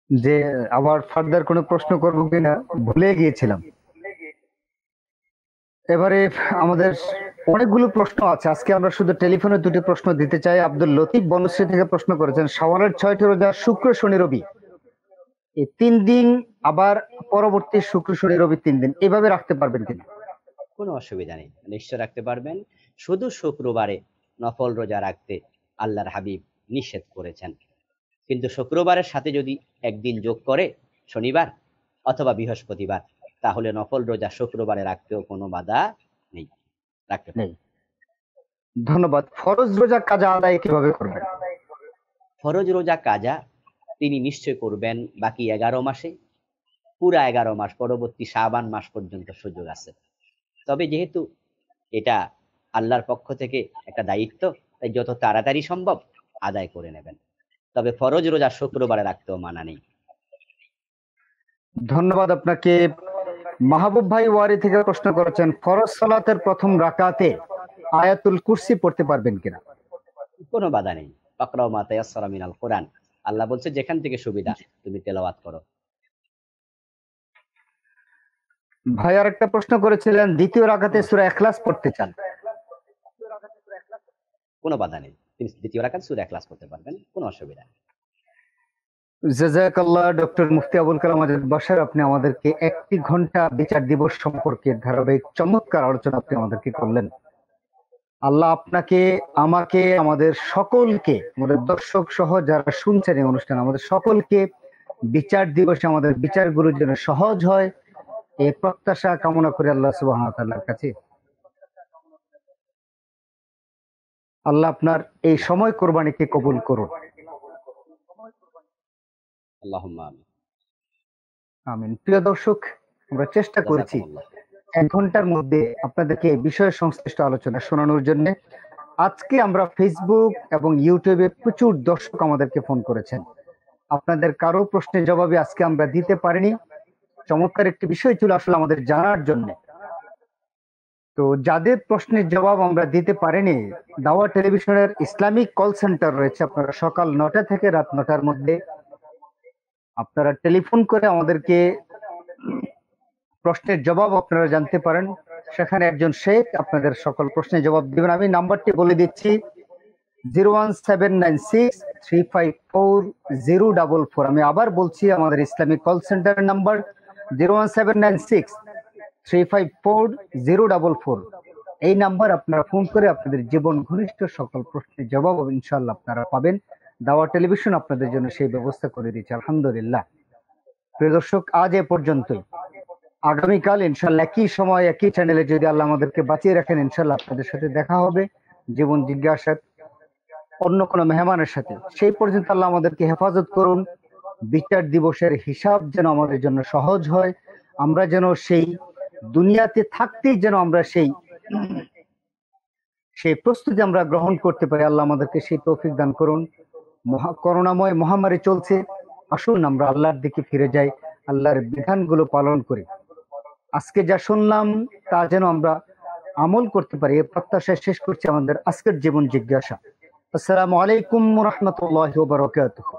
যে আবার ফার্দার কোনো প্রশ্ন করবো কিনা ভুলে গিয়েছিলাম। এবারে আমাদের অনেকগুলো প্রশ্ন আছে, আজকে আমরা শুধু টেলিফোনে দুটি প্রশ্ন দিতে চাই। আব্দুল লতিফ বনশ্রী থেকে প্রশ্ন করেছেন, শাওয়ালের 6টি রোজা শুক্র শনি রবি এই 3 দিন, আবার পরবর্তী শুক্র শনি রবি 3 দিন, এভাবে রাখতে পারবেন কিনা? কোনো অসুবিধা নেই, নিশ্চয় রাখতে পারবেন। শুধু শুক্রবারে নফল রোজা রাখতে আল্লাহর হাবিব নিষেধ করেছেন, কিন্তু শুক্রবারের সাথে যদি একদিন যোগ করে শনিবার অথবা বৃহস্পতিবার, তাহলে নফল রোজা শুক্রবারে রাখতেও কোনো বাধা নেই, রাখতে নেই। ধন্যবাদ। ফরজ রোজা কাজা আদায় কিভাবে করবেন? ফরজ রোজা কাজা তিনি নিশ্চয় করবেন বাকি 11 মাসে, পুরা 11 মাস, পরবর্তী শাবান মাস পর্যন্ত সুযোগ আছে। তবে যেহেতু এটা আল্লাহর পক্ষ থেকে একটা দায়িত্ব, তাই যত তাড়াতাড়ি সম্ভব আদায় করে নেবেন। তবে ফরজ রোজা শুক্রবারে রাখতেও মানা নেই। ধন্যবাদ আপনাকে। মাহবুব ভাই ওয়ারি থেকে প্রশ্ন করেছেন, ফরজ সালাতের প্রথম রাকাতে আয়াতুল কুরসি পড়তে পারবেন কিনা? কোনো বাধা নেই। ফাকরাউ মা তায়াসসারা মিনাল কোরআন, আল্লাহ বলছে যেখান থেকে সুবিধা তুমি তেলাওয়াত করো। ভাই আরেকটা প্রশ্ন করেছিলেন, দ্বিতীয় রাকাতে সূরা ইখলাস পড়তে চান। কোনো বাধা নেই, তিনি দ্বিতীয় রাকাত সূরা ইখলাস পড়তে পারবেন, কোনো অসুবিধা নেই। জাযাকাল্লাহ ডক্টর মুফতি আবুল কালাম আজাদ বাশার, আপনি আমাদেরকে 1 ঘন্টা বিচার দিবস সম্পর্কে ধারাবাহিক চমৎকার আলোচনা আপনি আমাদেরকে করলেন। আল্লাহ আপনাকে, আমাকে, আমাদের সকলকে, আমাদের দর্শক সহ যারা শুনছেন এই অনুষ্ঠান, আমাদের সকলকে বিচার দিবসে আমাদের বিচারগুলো যেন সহজ হয়, এই প্রত্যাশা কামনা করে আল্লাহ সুবহানাহু ওয়া তাআলার কাছে। আল্লাহ আপনার এই সময় কোরবানিকে কবুল করুন। আল্লাহুম্মা আমিন। আমিন। প্রিয় দর্শক, আমরা চেষ্টা করেছি জাযাকাল্লাহ। 1 ঘন্টার মধ্যে আপনাদেরকে এই বিষয় সংশ্লিষ্ট আলোচনা শোনানোর জন্য। আজকে আমরা ফেসবুক এবং ইউটিউবে প্রচুর দর্শক আমাদেরকে ফোন করেছেন। আপনাদের কারো প্রশ্নের জবাবে আজকে আমরা দিতে পারিনি। চমৎকার একটি বিষয় ছিল আসলে আমাদের জানার জন্য। তো যাদের প্রশ্নের জবাব আমরা দিতে পারিনি, দাওয়া টেলিভিশনের ইসলামিক কল সেন্টার রয়েছে, আপনারা সকাল 9টা থেকে রাত 9টার মধ্যে আপনারা টেলিফোন করে আমাদেরকে প্রশ্নের জবাব আপনারা জানতে পারেন। সেখানে একজন শেখ আপনাদের সকল প্রশ্নের জবাব দিবেন। আমি নাম্বারটি বলে দিচ্ছি, 01796354044। আমি আবার বলছি, আমাদের ইসলামিক কল সেন্টারের নাম্বার 01796354044। এই নাম্বার আপনারা ফোন করে আপনাদের জীবন ঘনিষ্ঠ সকল প্রশ্নের জবাব ইনশাআল্লাহ আপনারা পাবেন। দাওয়া টেলিভিশন আপনাদের জন্য সেই ব্যবস্থা করে দিয়েছে, আলহামদুলিল্লাহ। প্রিয় দর্শক, আজ এ পর্যন্তই। আগামীকাল ইনশাআল্লাহ একই সময় একই চ্যানেলে যদি আল্লাহ আমাদেরকে বাঁচিয়ে রাখেন, ইনশাআল্লাহ আপনাদের সাথে দেখা হবে জীবন জিজ্ঞাসার অন্য কোনো মেহমানের সাথে। সেই পর্যন্ত আল্লাহ আমাদেরকে হেফাজত করুন। বিচার দিবসের হিসাব যেন আমাদের জন্য সহজ হয়, আমরা যেন সেই দুনিয়াতে থাকতেই যেন আমরা সেই প্রস্তুতি আমরা গ্রহণ করতে পারি। আল্লাহ আমাদেরকে সেই তৌফিক দান করুন। করোনাময় মহামারী চলছে, আসুন আমরা আল্লাহর দিকে ফিরে যাই, আল্লাহর বিধানগুলো পালন করি। আজকে যা শুনলাম তা যেন আমরা আমল করতে পারি, এই প্রত্যাশায় শেষ করছি আমাদের আজকের জীবন জিজ্ঞাসা। আসসালামু আলাইকুম ওয়া রাহমাতুল্লাহি ওয়া বারাকাতুহু।